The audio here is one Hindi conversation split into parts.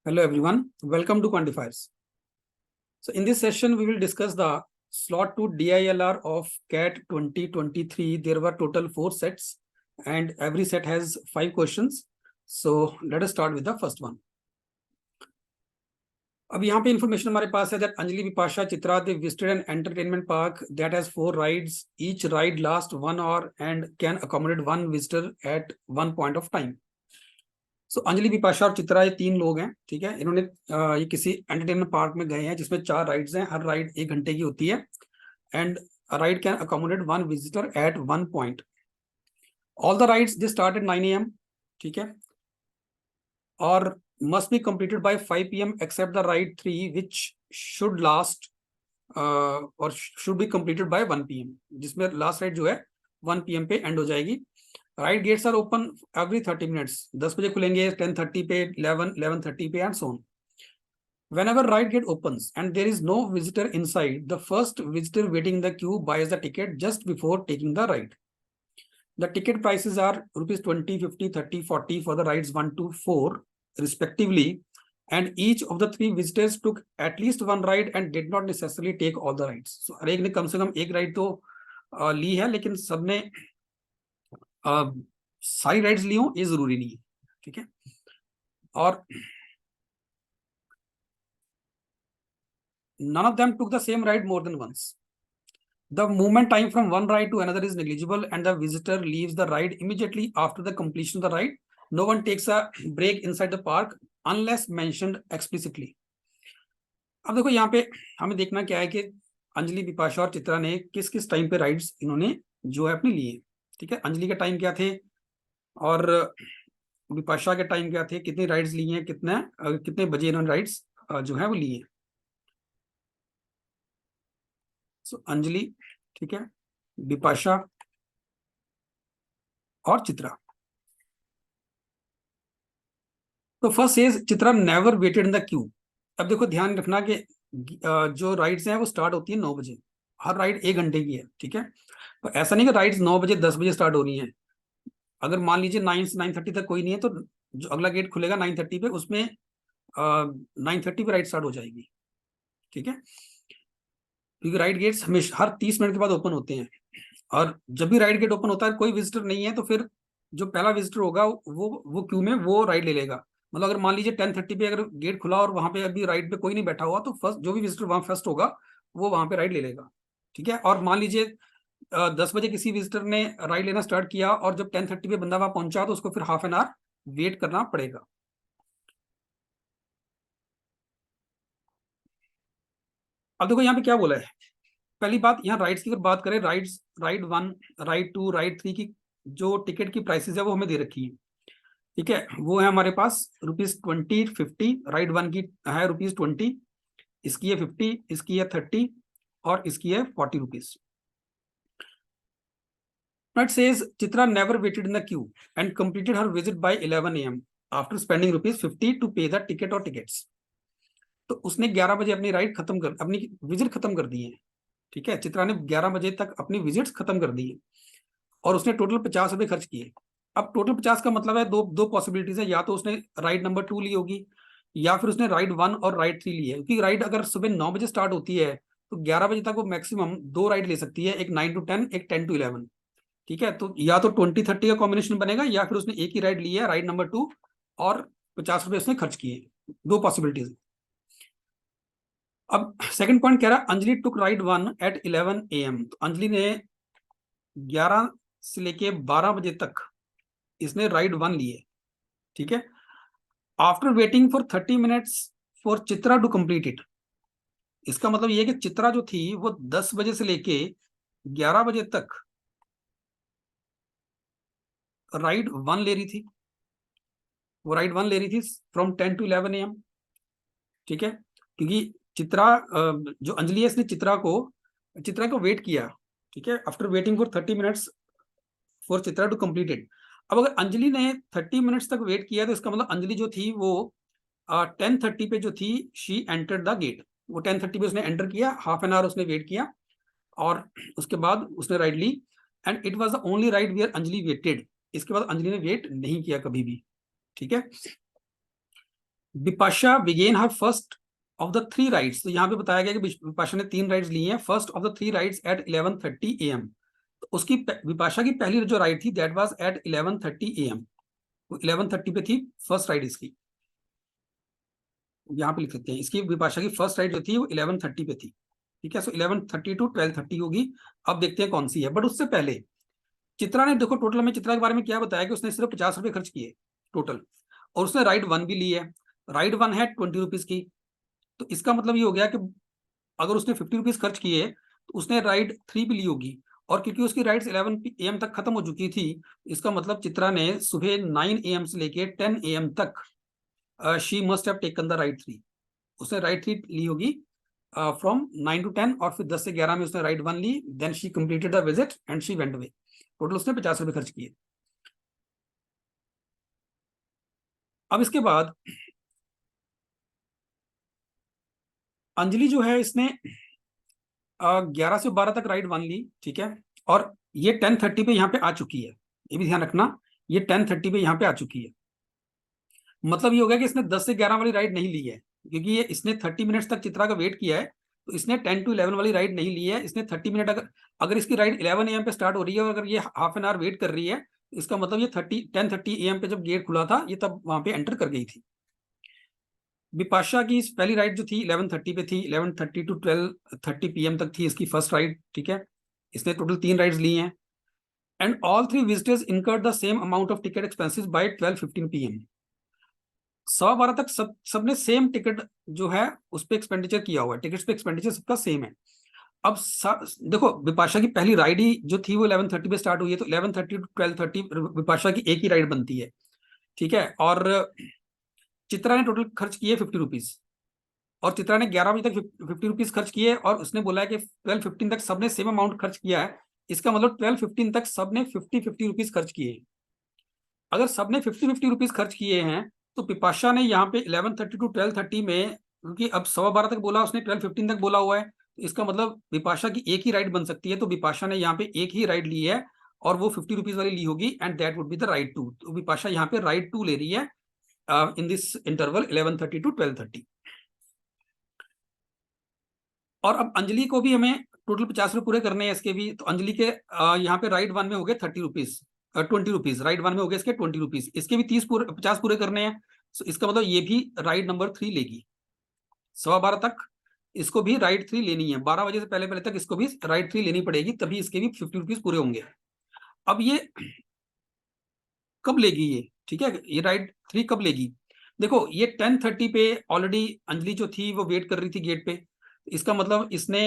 Hello everyone, welcome to Quantifiers. So in this session, we will discuss the slot 2 DILR of CAT 2023. There were total 4 sets and every set has 5 questions. So let us start with the first one. अब यहाँ पे information हमारे पास है that Anjali Vipasha Chitra they visited an entertainment park that has 4 rides. Each ride lasts 1 hour and can accommodate 1 visitor at one point of time. सो अंजलि विपाशा और चित्रा ये 3 लोग हैं, ठीक है। इन्होंने ये किसी एंटरटेनमेंट पार्क में गए हैं जिसमें 4 राइड्स हैं, हर राइड 1 घंटे की होती है and ride can accommodate 1 visitor at 1 point. All the rides they start at 9 AM, ठीक है, और must be completed by 5 PM except the ride 3 which should last और should be completed by 1 PM, जिसमें लास्ट राइड जो है 1 PM पे एंड हो जाएगी। Ride gates are open every 30 minutes, 10 बजे खुलेंगे, 10:30 पे, 11:30 पे and so on. Whenever ride gate opens and there is no visitor inside, the first visitor waiting in the queue buys the ticket just before taking the ride. The ticket prices are rupees 20, 50, 30, 40 for the rides 1 to 4 respectively, and each of the 3 visitors took at least 1 ride and did not necessarily take all the rides. So हर एक ने कम से कम एक राइड तो ली है, लेकिन सबने सारी राइड्स ली हो ये जरूरी नहीं है, ठीक है। और none of them took the same ride more than once. The movement time from one ride to another is negligible and the visitor leaves the ride immediately after the completion of the ride. No one takes a break inside the park unless mentioned explicitly. अब देखो यहाँ पे हमें देखना क्या है कि अंजलि विपाशा और चित्रा ने किस किस टाइम पे राइड्स इन्होंने जो है अपने लिए, ठीक है। अंजलि के टाइम क्या थे और विपाशा के टाइम क्या थे, कितनी राइड्स ली हैं, कितने बजे इन्होंने राइड्स जो है वो लिए। सो अंजलि, ठीक है, विपाशा और चित्रा। तो first is Chitra never waited in the queue. अब देखो ध्यान रखना कि जो राइड्स हैं वो स्टार्ट होती है 9 बजे, हर राइड 1 घंटे की है, ठीक है। तो ऐसा नहीं कि राइड्स 9 बजे 10 बजे स्टार्ट हो रही हैं। अगर मान लीजिए 9 से 9:30 तक कोई नहीं है तो जो अगला गेट खुलेगा 9:30 पे, उसमें 9:30 पे राइड स्टार्ट हो जाएगी, ठीक है। क्योंकि राइड गेट्स हमेशा हर 30 मिनट के बाद ओपन होते हैं, और जब भी राइड गेट ओपन होता है कोई विजिटर नहीं है तो फिर जो पहला विजिटर होगा वो क्यू में वो राइड ले लेगा। मतलब अगर मान लीजिए 10:30 पे अगर गेट खुला और वहां पे अभी राइड पे कोई नहीं बैठा हुआ तो फर्स्ट जो भी विजिटर वहां फर्स्ट होगा वो वहां पे राइड ले लेगा, ठीक है। और मान लीजिए 10 बजे किसी विजिटर ने राइड लेना स्टार्ट किया और जब 10:30 पे बंदा वहां पहुंचा तो उसको फिर हाफ एन आवर वेट करना पड़ेगा। अब देखो यहाँ पे क्या बोला है। पहली बात, यहाँ राइड्स की अगर बात करें, राइड्स राइड 1, राइड 2, राइड 3 की जो टिकट की प्राइसेस है वो हमें दे रखी है, ठीक है। वो है हमारे पास ₹20, 50। राइड 1 की है ₹20, इसकी है 50, इसकी है 30 और इसकी है ₹40। It says Chitra never waited in the queue and completed her visit by 11 AM after spending ₹50 to pay the ticket or tickets. तो उसने 11 बजे अपनी विजिट खत्म कर दी है, ठीक है। चित्रा ने 11 बजे तक अपनी विजिट्स खत्म कर दी है और उसने टोटल 50 रुपए खर्च किए। अब टोटल 50 का मतलब है दो पॉसिबिलिटीज है, या तो उसने राइड नंबर 2 ली होगी या फिर उसने राइड 1 और राइड 3 ली है। क्योंकि राइड अगर सुबह 9 बजे स्टार्ट होती है तो 11 बजे तक वो मैक्सिमम 2 राइड ले सकती है, एक 9 to 10, एक 10 to 11, ठीक है। तो या तो 20-30 का कॉम्बिनेशन बनेगा या फिर उसने एक ही राइड ली है, राइड नंबर 2, और 50 रुपए उसने खर्च किए। 2 पॉसिबिलिटीज। अब सेकंड पॉइंट कह रहा है अंजलि टुक राइड 1 at 11 AM। तो अंजलि ने 11 से लेके 12 बजे तक इसने राइड 1 ली है, ठीक है। After waiting for 30 minutes for Chitra to complete it. इसका मतलब ये है कि चित्रा जो थी वो 10 बजे से लेके 11 बजे तक राइड 1 ले रही थी। वो राइड 1 ले रही थी फ्रॉम 10 to 11 AM, ठीक है। क्योंकि चित्रा जो अंजलि है इसने चित्रा को वेट किया, ठीक है, after waiting for 30 minutes for Chitra to complete it. अब अगर अंजलि ने 30 मिनट्स तक वेट किया तो इसका मतलब अंजलि जो थी वो 10:30 पे जो थी शी एंटर्ड द गेट। वो 10:30 पे उसने एंटर किया, हाफ एन आवर उसने वेट किया और उसके बाद उसने राइड ली and it was the only ride where Anjali waited. इसके बाद अंजलि ने वेट नहीं किया कभी भी, ठीक है। Vipasha began her first of the 3 rides. तो यहाँ पे बताया गया कि विपाशा ने 3 राइड्स ली हैं, first of the 3 rides at 11:30 AM। तो उसकी विपाशा की पहली जो राइड थी दैट वाज एट 11:30 AM। 11:30 पे थी फर्स्ट राइड इसकी, यहाँ पे लिख सकते हैं इसकी विपाशा की फर्स्ट राइड जो थी वो 11:30 पे थी। ठीक है, सो 11:30 to 12:30 होगी। अब देखते हैं कौन सी है। बट उससे पहले चित्रा ने, देखो टोटल हमें चित्रा के बारे में क्या बताया कि उसने सिर्फ 50 रुपए खर्च किए टोटल, और उसने राइड 1 भी ली है। राइड 1 है 20 रुपीज की। तो इसका मतलब ये हो गया कि अगर उसने 50 रुपीज खर्च किए तो उसने राइड 3 भी ली होगी। और क्योंकि उसकी राइड्स 11 AM तक खत्म हो चुकी थी, इसका मतलब चित्रा ने सुबह 9 AM से लेके 10 AM तक she must have taken the ride 3। उसने राइड 3 ली होगी फ्रॉम 9 to 10, और फिर 10 से 11 में उसने राइड 1 ली। Then she completed the visit and she went away. Total उसने 50 रुपए खर्च किए। अब इसके बाद अंजलि जो है इसने 11 से 12 तक राइड 1 ली। ठीक है, और ये 10:30 पे यहाँ पे आ चुकी है। ये भी ध्यान रखना, ये 10:30 पे यहाँ पे आ चुकी है। मतलब ये हो गया कि इसने 10 से 11 वाली राइड नहीं ली है, क्योंकि ये इसने 30 मिनट्स तक चित्रा का वेट किया है। तो इसने 10 to 11 वाली राइड नहीं ली है, इसने 30 मिनट, अगर इसकी राइड 11 AM पे स्टार्ट हो रही है और अगर ये हाफ एन आवर वेट कर रही है, इसका मतलब ये 10:30 AM पे जब गेट खुला था ये तब वहां पे एंटर कर गई थी। विपाशा की पहली राइड जो थी 11:30 पे थी, 11:30 to 12:30 PM तक थी इसकी फर्स्ट राइड। ठीक है, इसने टोटल 3 राइड्स ली हैं। And all 3 visitors incurred the same amount of ticket expenses by 12:15 PM। 12:15 तक सबने सेम टिकट जो है उस पर एक्सपेंडिचर किया हुआ है, टिकट्स पे एक्सपेंडिचर सबका सेम है। अब देखो विपाशा की पहली राइड ही जो थी वो 11:30 पे स्टार्ट हुई है, तो 11:30 to 12:30 विपाशा की एक ही राइड बनती है। ठीक है, और चित्रा ने टोटल खर्च किए 50 रुपीज, और चित्रा ने 11 बजे तक 50 रुपीज खर्च किए, और उसने बोला है कि 12:15 तक सबने सेम अमाउंट खर्च किया है। इसका मतलब 12:15 तक सबने 50 रुपीज खर्च किए। अगर सबने 50 रुपीज खर्च किए हैं तो पिपाशा ने यहाँ पे 11:30 to 12:30 में, क्योंकि अब 12:15 तक बोला उसने, 12:15 तक बोला हुआ है, तो इसका मतलब विपाशा की एक ही राइड बन सकती है। तो विपाशा ने यहाँ पे एक ही राइड ली है और वो 50 रुपीज वाली ली होगी, and that would be the ride 2। तो विपाशा यहाँ पे राइड 2 ले रही है इन दिस इंटरवल 11:30 to 12:30। और अब अंजलि को भी हमें टोटल 50 रुपये पूरे करने हैं इसके भी। तो अंजलि के यहाँ पे राइड 1 में हो गए 30 रुपीज, 20 रुपीज। राइड 1 में हो गए इसके 20 रुपीज, इसके भी 50 पूरे करने हैं। तो इसका मतलब ये भी राइड नंबर 3 लेगी। 12:15 तक इसको भी राइड 3 लेनी है, 12 बजे से पहले पहले तक इसको भी राइड 3 लेनी पड़ेगी, तभी इसके भी 50 रुपीज पूरे होंगे। अब ये कब लेगी ये? ठीक है, ये राइड 3 कब लेगी? देखो ये 10:30 पे ऑलरेडी अंजलि जो थी वो वेट कर रही थी गेट पे। इसका मतलब इसने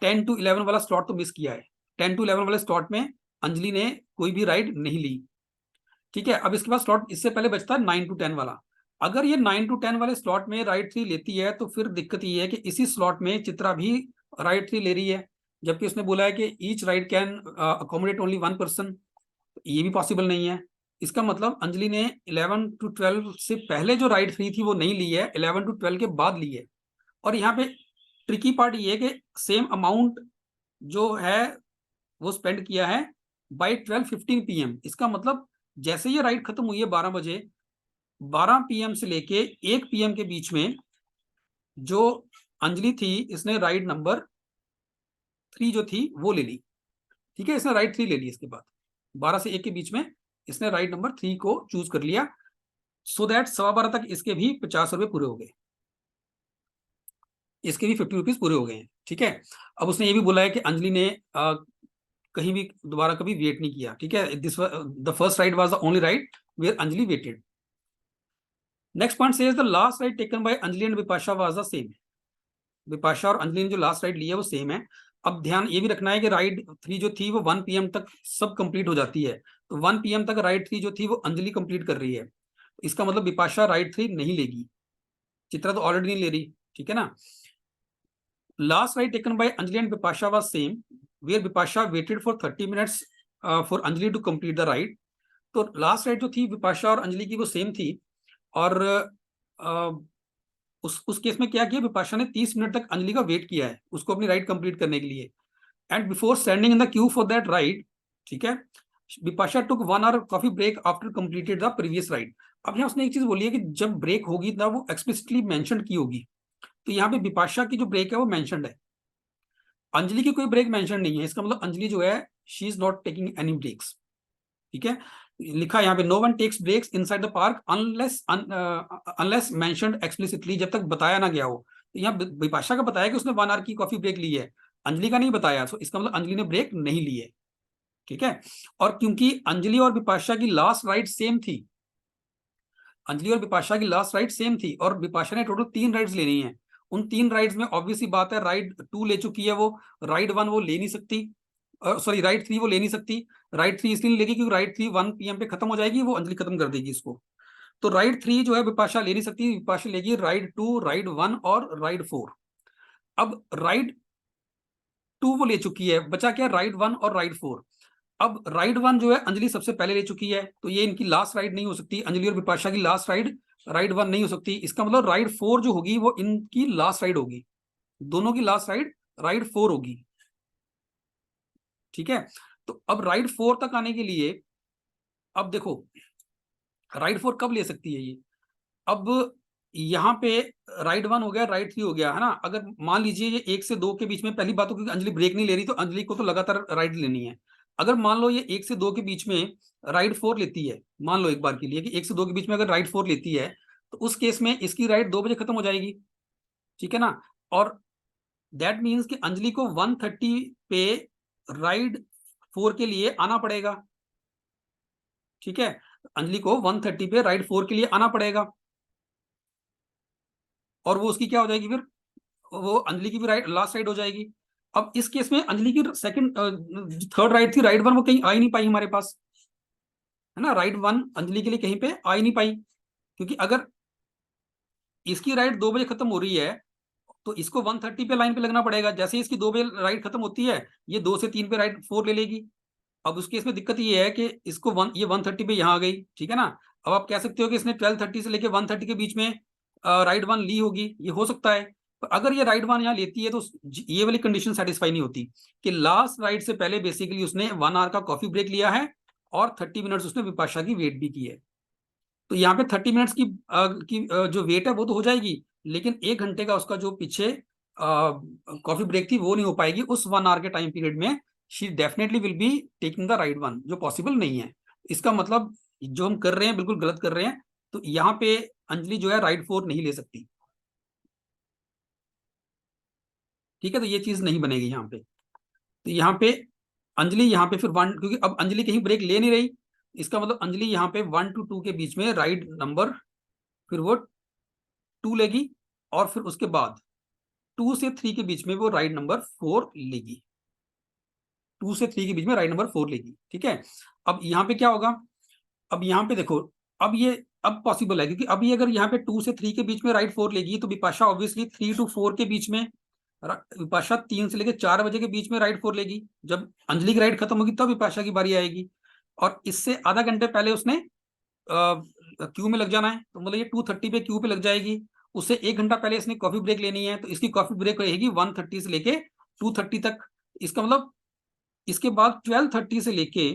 10 to 11 वाला स्लॉट तो मिस किया है। 10 to 11 वाले स्लॉट में अंजलि ने कोई भी राइड नहीं ली। ठीक है, अब इसके बाद स्लॉट इससे पहले बचता है 9 to 10 वाला। अगर ये 9 to 10 वाले स्लॉट में राइड 3 लेती है तो फिर दिक्कत ये है कि इसी स्लॉट में चित्रा भी राइड 3 ले रही है, जबकि उसने बोला है कि each ride can accommodate only 1 person. ये भी पॉसिबल नहीं है। इसका मतलब अंजलि ने 11 to 12 से पहले जो राइड 3 थी वो नहीं ली है, 11 to 12 के बाद ली है। और यहाँ पे ट्रिकी पार्ट ये है कि सेम अमाउंट जो है वो स्पेंड किया है बाई 12:15 PM। इसका मतलब जैसे ये राइड खत्म हुई है 12 बजे, 12 PM से लेके 1 PM के बीच में जो अंजलि थी इसने राइड नंबर 3 जो थी वो ले ली। ठीक है, इसने राइड 3 ले ली। इसके बाद 12 से 1 के बीच में इसने राइड नंबर 3 को चूज कर लिया, सो दैट 12:15 तक इसके भी 50 रुपए पूरे हो गए, इसके भी 50 रुपीज पूरे हो गए हैं। ठीक है, अब उसने ये भी बोला है कि अंजलि ने कहीं भी दोबारा कभी वेट नहीं किया। ठीक है, this the first ride was the only ride where Anjali waited. Next point says the last ride taken by Anjali and Vipasha was the same. Vipasha और अंजलि ने जो लास्ट राइड ली है वो सेम है। अब ध्यान ये भी रखना है कि राइड 3 जो थी वो 1 PM तक सब कंप्लीट हो जाती है। तो 1 PM तक राइड 3 जो थी वो अंजलि कंप्लीट कर रही है। इसका मतलब विपाशा राइड 3 नहीं लेगी, चित्रा तो ऑलरेडी नहीं ले रही। ठीक है ना। Last ride taken by Anjali and Bipasha was same, where Bipasha waited for 30 minutes for Anjali to complete the ride. तो लास्ट राइड जो थी विपाशा और अंजलि की वो सेम थी, और उस केस में क्या किया, विपाशा ने 30 मिनट तक अंजलि का वेट किया है उसको अपनी राइड कंप्लीट करने के लिए। And before standing in the queue for that ride, ठीक है, Vipasha took 1 hour coffee break after completed the previous ride. अब यहाँ उसने एक चीज बोली है कि जब ब्रेक होगी ना वो एक्सप्लिसिटली मेंशन की होगी, तो यहाँ पे बिपाशा की जो ब्रेक है वो मेंशनड है, अंजलि की कोई ब्रेक मेंशन नहीं है। इसका मतलब अंजलि जो है she is not taking any breaks. ठीक है, लिखा है यहाँ पे no one takes breaks inside the park unless mentioned explicitly, जब तक बताया ना गया हो। तो यहाँ बिपाशा का बताया कि उसने 1 आवर की कॉफी ब्रेक ली है, अंजलि का नहीं बताया, सो इसका मतलब अंजलि ने ब्रेक नहीं ली है। ठीक है, और क्योंकि अंजलि और बिपाशा की लास्ट राइड सेम थी, अंजलि और बिपाशा की लास्ट राइड सेम थी, और बिपाशा ने टोटल 3 राइड्स लेनी है, उन 3 राइड्स में ऑब्वियसली बात है राइड 2 ले चुकी है वो, राइड 1 वो ले नहीं सकती, सॉरी राइड 3 वो ले नहीं सकती। राइड 3 इसलिए नहीं लेगी क्योंकि राइड 3 1 PM पे खत्म हो जाएगी, वो अंजलि खत्म कर देगी इसको। तो राइड 3 जो है बिपाशा ले नहीं सकती, बिपाशा लेगी राइड 2, राइड 1 और राइड 4। अब राइड 2 वो ले चुकी है, बचा क्या, राइड 1 और राइड 4। अब राइड 1 जो है अंजलि सबसे पहले ले चुकी है, तो ये इनकी लास्ट राइड नहीं हो सकती, अंजलि और बिपाशा की लास्ट राइड राइड 1 नहीं हो सकती। इसका मतलब राइड 4 जो होगी वो इनकी लास्ट राइड होगी, दोनों की लास्ट राइड राइड 4 होगी। ठीक है, तो अब राइड 4 तक आने के लिए, अब देखो राइड 4 कब ले सकती है ये, अब यहाँ पे राइड 1 हो गया, राइड 3 हो गया, है ना। अगर मान लीजिए ये 1 से 2 के बीच में, पहली बात तो क्योंकि अंजलि ब्रेक नहीं ले रही, तो अंजलि को तो लगातार राइड लेनी है। अगर मान लो ये 1 से 2 के बीच में राइड 4 लेती है, मान लो एक बार के लिए कि 1 से 2 के बीच में अगर राइड 4 लेती है, तो उस केस में इसकी राइड 2 बजे खत्म हो जाएगी। ठीक है ना, और दैट मीन्स कि अंजलि को 1:30 पे राइड 4 के लिए आना पड़ेगा। ठीक है, अंजलि को 1:30 पे राइड 4 के लिए आना पड़ेगा, और वो उसकी क्या हो जाएगी फिर, वो अंजलि की भी राइड लास्ट राइड हो जाएगी। अब इस केस में अंजलि की सेकंड थर्ड राइड थी, राइड 1 वो कहीं आ ही नहीं पाई हमारे पास, है ना। राइड 1 अंजलि के लिए कहीं पे आ ही नहीं पाई, क्योंकि अगर इसकी राइड 2 बजे खत्म हो रही है, तो इसको 1:30 पे लाइन पे लगना पड़ेगा। जैसे ही इसकी 2 बजे राइड खत्म होती है, ये 2 से 3 पे राइड 4 ले लेगी। अब उस केस में दिक्कत ये है कि इसको ये 1:30 पे यहाँ आ गई। ठीक है ना, अब आप कह सकते हो कि इसने 12:30 से लेके 1:30 के बीच में राइड 1 ली होगी, ये हो सकता है। पर अगर ये राइड 1 यहाँ लेती है, तो ये वाली कंडीशन सेटिस्फाई नहीं होती कि लास्ट राइड से पहले बेसिकली उसने 1 आवर का कॉफी ब्रेक लिया है, और 30 मिनट्स उसने विपाशा की वेट भी की है। तो यहाँ पे 30 मिनट्स की जो वेट है वो तो हो जाएगी, लेकिन 1 घंटे का उसका जो पीछे कॉफी ब्रेक थी वो नहीं हो पाएगी उस 1 आवर के टाइम पीरियड में। She definitely will be taking the ride 1, जो पॉसिबल नहीं है। इसका मतलब जो हम कर रहे हैं बिल्कुल गलत कर रहे हैं। तो यहाँ पे अंजलि जो है राइड 4 नहीं ले सकती। ठीक है, तो ये चीज नहीं बनेगी यहाँ पे। तो यहाँ पे अंजलि यहाँ पे फिर 1, क्योंकि अब अंजलि कहीं ब्रेक ले नहीं रही, इसका मतलब अंजलि यहाँ पे 1 to 2 के बीच में राइड नंबर फिर वो 2 लेगी, और फिर उसके बाद 2 से 3 के बीच में वो राइड नंबर 4 लेगी, 2 से 3 के बीच में राइड नंबर 4 लेगी। ठीक है, अब यहाँ पे क्या होगा, अब यहाँ पे देखो, अब ये अब पॉसिबल है, क्योंकि अभी अगर यहाँ पे 2 से 3 के बीच में राइड 4 लेगी, तो विपाशा ऑब्वियसली 3 to 4 के बीच में, विपाशा 3 से लेकर 4 बजे के बीच में राइड 4 लेगी। जब अंजलि की राइड खत्म होगी तब विपाशा की बारी आएगी, और इससे आधा घंटे पहले उसने क्यू में लग जाना है, तो मतलब ये 2:30 पे क्यू पे लग जाएगी। उससे 1 घंटा पहले इसने कॉफी ब्रेक लेनी है, तो इसकी कॉफी ब्रेक रहेगी 1:30 से लेके 2:30 तक। इसका मतलब इसके बाद 12:30 से लेके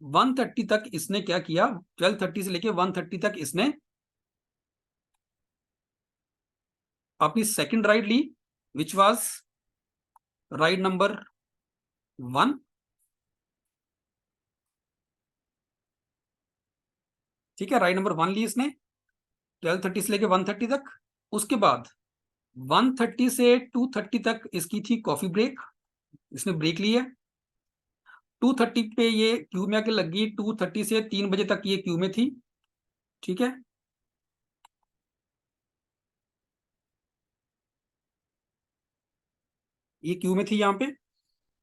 1:30 तक इसने क्या किया, 12:30 से लेके 1:30 तक इसने अपनी सेकंड राइड ली, विच वाज राइड नंबर 1। ठीक है, राइड नंबर 1 ली इसने 12:30 से लेके 1:30 तक। उसके बाद 1:30 से 2:30 तक इसकी थी कॉफी ब्रेक, इसने ब्रेक ली है। 2:30 पे ये क्यू में आके लगी, 2:30 से 3 बजे तक ये क्यू में थी। ठीक है, ये क्यू में थी यहाँ पे,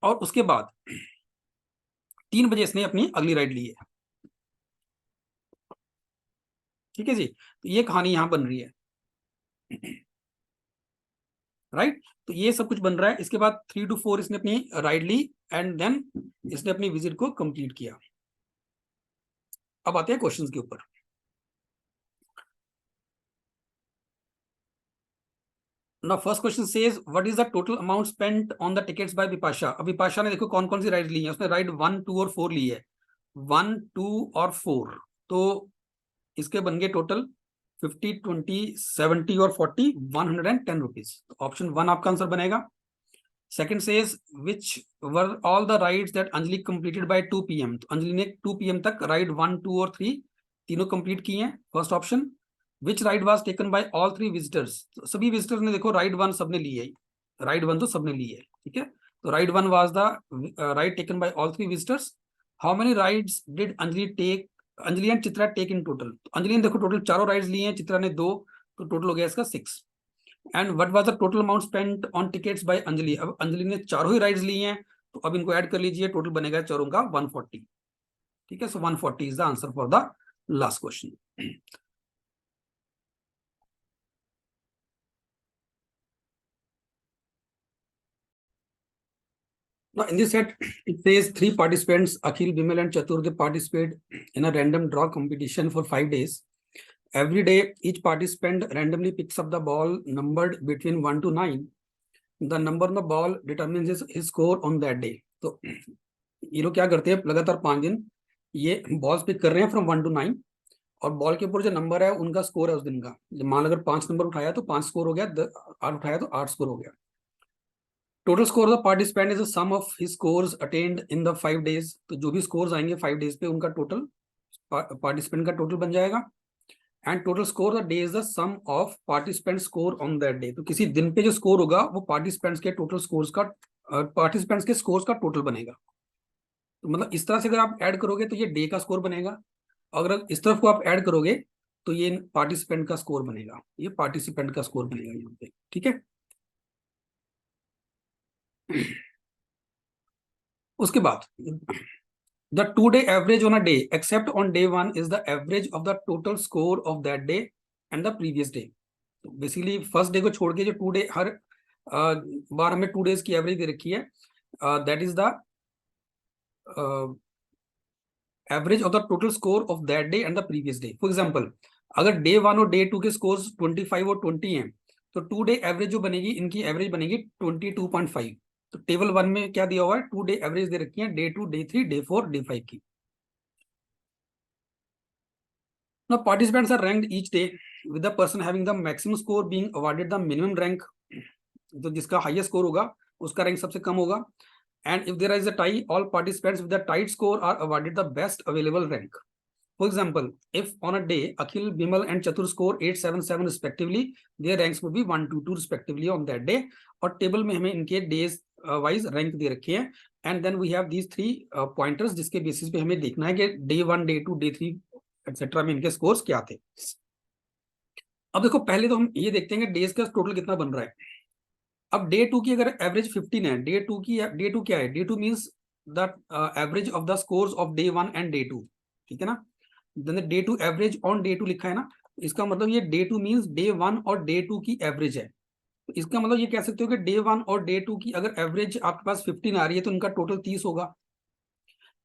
और उसके बाद 3 बजे इसने अपनी अगली राइड ली है। ठीक है जी, तो ये कहानी यहाँ बन रही है। राइट, तो ये सब कुछ बन रहा है। इसके बाद 3 to 4 इसने अपनी राइड ली, एंड देन इसने अपनी विजिट को कंप्लीट किया। अब आते हैं क्वेश्चंस के ऊपर। Now first question says what is the total amount spent on the tickets by Bipasha। अब बिपाशा ने देखो कौन कौन सी राइड ली है, उसने राइड 1, 2 और 4 ली है, 1, 2 और 4। तो इसके बन गए टोटल 50, 20, 70 और 40, 110 रुपीज। ऑप्शन 1 आपका आंसर बनेगा। Second says which were all the rides that Anjali completed by 2 PM। तो अंजलि ने 2 PM तक राइड 1, 2 और 3 तीनों कंप्लीट किए हैं। First option. Which ride was taken by all 3 visitors. तो सभी विजिटर्स ने देखो राइड 1 सबने ली है, राइड 1 तो सबने ली है, ठीक है। तो ride 1 was the ride taken by all 3 visitors. How many rides did Anjali take, Anjali and Chitra take in total. तो अंजलि ने देखो टोटल 4 राइड्स लिए हैं, चित्रा ने 2, तो टोटल हो गया इसका 6। And what was the total amount spent on tickets by Anjali. अब अंजलि ने चारों ही राइड्स ली हैं, तो अब इनको ऐड कर लीजिए, टोटल बनेगा चारों का 140, ठीक है। सो 140 is the answer for the last question. Now, in this set, it says 3 participants, Akhil, Bimal, and Chatur, they participate in a random draw competition for 5 days. Every day, each participant randomly picks up the ball numbered between 1 to 9. The number on the ball determines his score on that day. तो ये लोग क्या करते हैं, लगातार 5 दिन ये बॉल्स पिक कर रहे हैं फ्रॉम 1 to 9, और बॉल के ऊपर जो नंबर है उनका स्कोर है उस दिन का। मान अगर 5 नंबर उठाया तो 5 स्कोर हो गया, 8 उठाया तो 8 स्कोर हो गया। Total score of the participant is the sum of his scores attained in the 5 days। तो जो भी स्कोर्स आएंगे 5 days पे उनका टोटल, पार्टिसिपेंट का टोटल बन जाएगा। And total score the day is the sum of participant score on that day. तो किसी दिन पे जो स्कोर होगा वो पार्टिसिपेंट्स के टोटल स्कोर्स का, पार्टिसिपेंट्स के स्कोर्स का टोटल बनेगा। तो मतलब इस तरह से अगर आप ऐड करोगे तो ये डे का स्कोर बनेगा, अगर इस तरफ को आप ऐड करोगे तो ये पार्टिसिपेंट का स्कोर बनेगा, ये पार्टिसिपेंट का स्कोर बनेगा यहाँ पे, ठीक है। उसके बाद the 2-day average on a day except on day 1 is the average of the total score of that day and the previous day। तो बेसिकली फर्स्ट डे को छोड़ के जो 2 डे, हर बार हमें 2 days की एवरेज दे रखी है, that is the average of the total score of that day and the previous day. For example, अगर डे 1 और डे 2 के स्कोर्स 25 और 20 हैं, तो 2 डे एवरेज जो बनेगी, इनकी एवरेज बनेगी 22.5। तो टेबल 1 में क्या दिया हुआ है, 2 डे एवरेज दे रखी है, डे 2, डे 3, डे 4, डे 5 की। Now participants are ranked each day with the person having the maximum score being awarded the minimum rank। तो जिसका हाईएस्ट स्कोर होगा उसका रैंक सबसे कम होगा। And if there is a tie, all participants with the tied score are awarded the best available rank। For example, if on a day Akhil, Bimal and Chatur score 877 respectively, their ranks would be 1 to 2 respectively on that day। और टेबल में हमें इनके डेज वाइज रैंक दे रखे हैं। And then we have these 3 pointers जिसके बेसिस पे हमें देखना है कि डे 1, डे 2, डे 3 एक्सेट्रा में इनके स्कोर्स क्या थे। अब देखो पहले तो हम ये देखते हैं कि डेज का टोटल कितना बन रहा है। अब डे 2 की अगर एवरेज 15 है, डे 2 क्या है, day 2 means the average of the scores of day 1 and day 2, ठीक है ना। Then day 2 average on day 2 लिखा है ना, इसका मतलब ये डे 2 मींस डे 1 और डे 2 की एवरेज है। तो इसका मतलब ये कह सकते हो कि डे 1 और डे 2 की अगर एवरेज आपके पास 15 आ रही है तो इनका टोटल 30 होगा।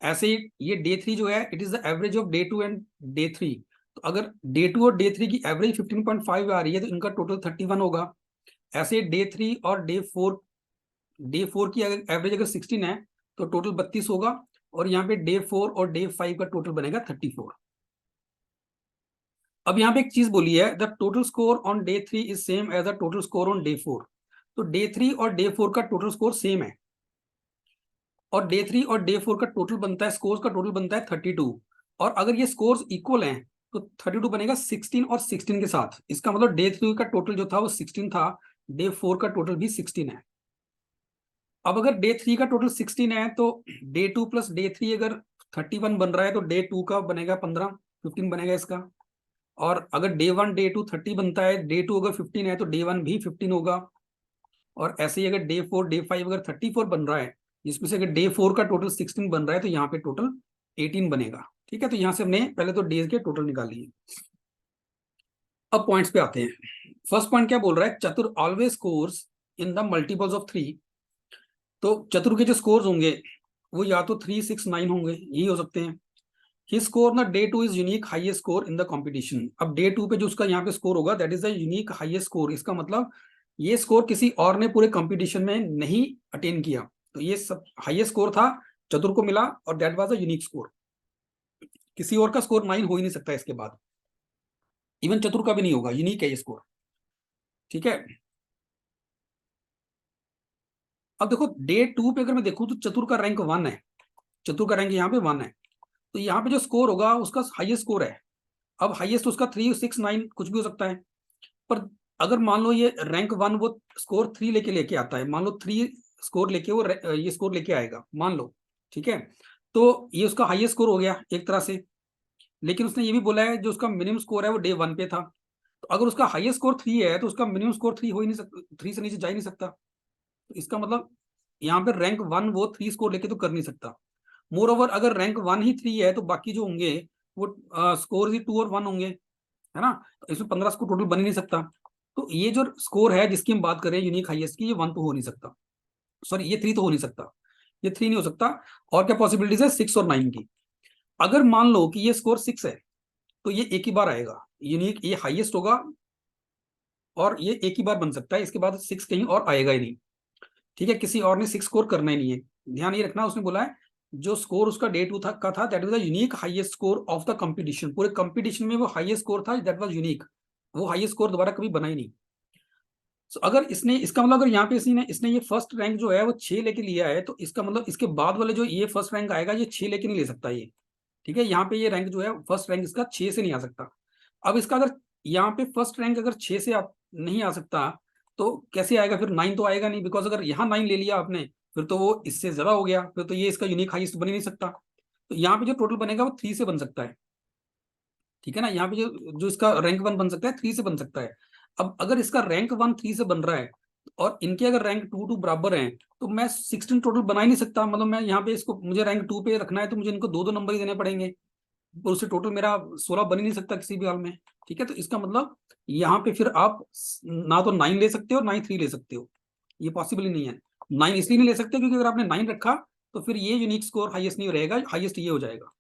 ऐसे ये डे 3 जो है, it is the average of day 2 and day 3। तो अगर डे 2 और डे 3 की एवरेज 15.5 आ रही है तो इनका टोटल 31 होगा। ऐसे डे 3 और डे 4 की अगर एवरेज अगर 16 है तो टोटल 32 होगा, और यहाँ पे डे 4 और डे 5 का टोटल बनेगा 34। अब यहाँ पे एक चीज बोली है, the total score on day 3 is same as the total score on day 4। तो डे 3 और डे 4 का टोटल स्कोर सेम है, और डे 3 और डे 4 का टोटल बनता है, स्कोर्स का टोटल बनता है 32। और अगर ये स्कोर्स इक्वल हैं तो 32 बनेगा 16 और 16 के साथ। इसका मतलब डे 3 का टोटल जो था वो 16 था, डे 4 का टोटल भी 16 है। अब अगर डे 3 का टोटल 16 है तो डे 2 प्लस डे 3 अगर 31 बन रहा है तो डे 2 का बनेगा 15, 15 बनेगा इसका। और अगर डे 1 डे 2 30 बनता है, डे 2 अगर 15 है तो डे 1 भी 15 होगा। और ऐसे ही अगर डे 4 डे 5 अगर 34 बन रहा है, जिसमें से अगर डे 4 का टोटल 16 बन रहा है तो यहाँ पे टोटल 18 बनेगा, ठीक है। तो यहाँ से हमने पहले तो डेज के टोटल निकाल लिए। अब पॉइंट्स पे आते हैं। फर्स्ट पॉइंट क्या बोल रहा है, चतुर always scores in the multiples of 3। तो चतुर के जो स्कोर्स होंगे वो या तो 3, 6, 9 होंगे, यही हो सकते हैं। His score ना day 2 is unique highest score in the competition. अब डे 2 पे जो उसका यहाँ पे स्कोर होगा that is the unique highest score. इसका मतलब ये स्कोर किसी और ने पूरे कंपटीशन में नहीं अटेन किया, तो ये सब हाईएस्ट स्कोर था, चतुर को मिला, और that was a unique score. किसी और का स्कोर 9 हो ही नहीं सकता इसके बाद। इवन चतुर का भी नहीं होगा, यूनिक है ये स्कोर। ठीक है, अब देखो डे 2 पे अगर मैं देखूं तो चतुर का रैंक 1 है, चतुर का रैंक यहाँ पे 1 है, तो यहाँ पे जो स्कोर होगा उसका हाईएस्ट स्कोर है। अब हाईएस्ट उसका 3, 6, 9 कुछ भी हो सकता है। पर अगर मान लो ये रैंक 1 वो स्कोर 3 लेके आता है, मान लो 3 स्कोर लेके वो ये स्कोर लेके आएगा, मान लो, ठीक है, तो ये उसका हाईएस्ट स्कोर हो गया एक तरह से। लेकिन उसने ये भी बोला है जो उसका मिनिमम स्कोर है वो डे 1 पे था, तो अगर उसका हाईएस्ट स्कोर 3 है तो उसका मिनिमम स्कोर 3 हो ही नहीं सकता, 3 से नीचे जा ही नहीं सकता। तो इसका मतलब यहाँ पे रैंक 1 वो 3 स्कोर लेके तो कर नहीं सकता। मोर ओवर अगर रैंक 1 ही 3 है तो बाकी जो होंगे वो स्कोर ही 2 और 1 होंगे, है ना, तो इसमें 15 स्कोर टोटल बन ही नहीं सकता। तो ये जो स्कोर है जिसकी हम बात करें यूनिक हाईएस्ट की, ये 1 तो हो नहीं सकता, सॉरी ये 3 तो हो नहीं सकता, ये 3 नहीं हो सकता। और क्या पॉसिबिलिटीज है, 6 और 9 की। अगर मान लो कि ये स्कोर 6 है तो ये एक ही बार आएगा, यूनिक ये हाईएस्ट होगा और ये एक ही बार बन सकता है, इसके बाद 6 कहीं और आएगा ही नहीं। ठीक है, किसी और ने 6 स्कोर करना ही नहीं है। ध्यान ये रखना, उसने बोला है जो स्कोर उसका डे 2 था का था that was the unique highest score of the competition, पूरे कंपटीशन में वो हाईएस्ट स्कोर था, दैट वाज यूनिक, वो हाईएस्ट स्कोर दोबारा कभी बना ही नहीं। So, अगर इसने, इसका मतलब अगर यहाँ पे इसने ये फर्स्ट रैंक जो है वो 6 लेके लिया है, तो इसका मतलब इसके बाद वाले जो ये फर्स्ट रैंक आएगा ये 6 लेके नहीं ले सकता ये। ठीक है, यहाँ पे ये रैंक जो है फर्स्ट रैंक इसका 6 से नहीं आ सकता। अब इसका अगर यहाँ पे फर्स्ट रैंक अगर 6 से नहीं आ सकता तो कैसे आएगा फिर, 9 तो आएगा नहीं, बिकॉज अगर यहाँ 9 ले लिया आपने फिर तो वो इससे ज्यादा हो गया, फिर तो ये इसका यूनिक हाईएस्ट बन ही नहीं सकता। तो यहाँ पे जो टोटल बनेगा वो 3 से बन सकता है। ठीक है ना, यहाँ पे जो जो इसका रैंक 1 बन सकता है 3 से बन सकता है। अब अगर इसका रैंक 1 3 से बन रहा है और इनके अगर रैंक 2 2 बराबर हैं तो मैं 16 टोटल बना ही नहीं सकता। मतलब मैं यहाँ पे इसको, मुझे रैंक 2 पे रखना है तो मुझे इनको 2 2 नंबर ही देने पड़ेंगे, और उससे टोटल मेरा 16 बन ही नहीं सकता किसी भी हाल में। ठीक है, तो इसका मतलब यहाँ पे फिर आप ना तो 9 ले सकते हो ना ही 3 ले सकते हो, ये पॉसिबल ही नहीं है। 9 इसलिए नहीं ले सकते क्योंकि अगर आपने 9 रखा तो फिर ये यूनिक स्कोर हाईएस्ट नहीं रहेगा, हाईएस्ट ये हो जाएगा।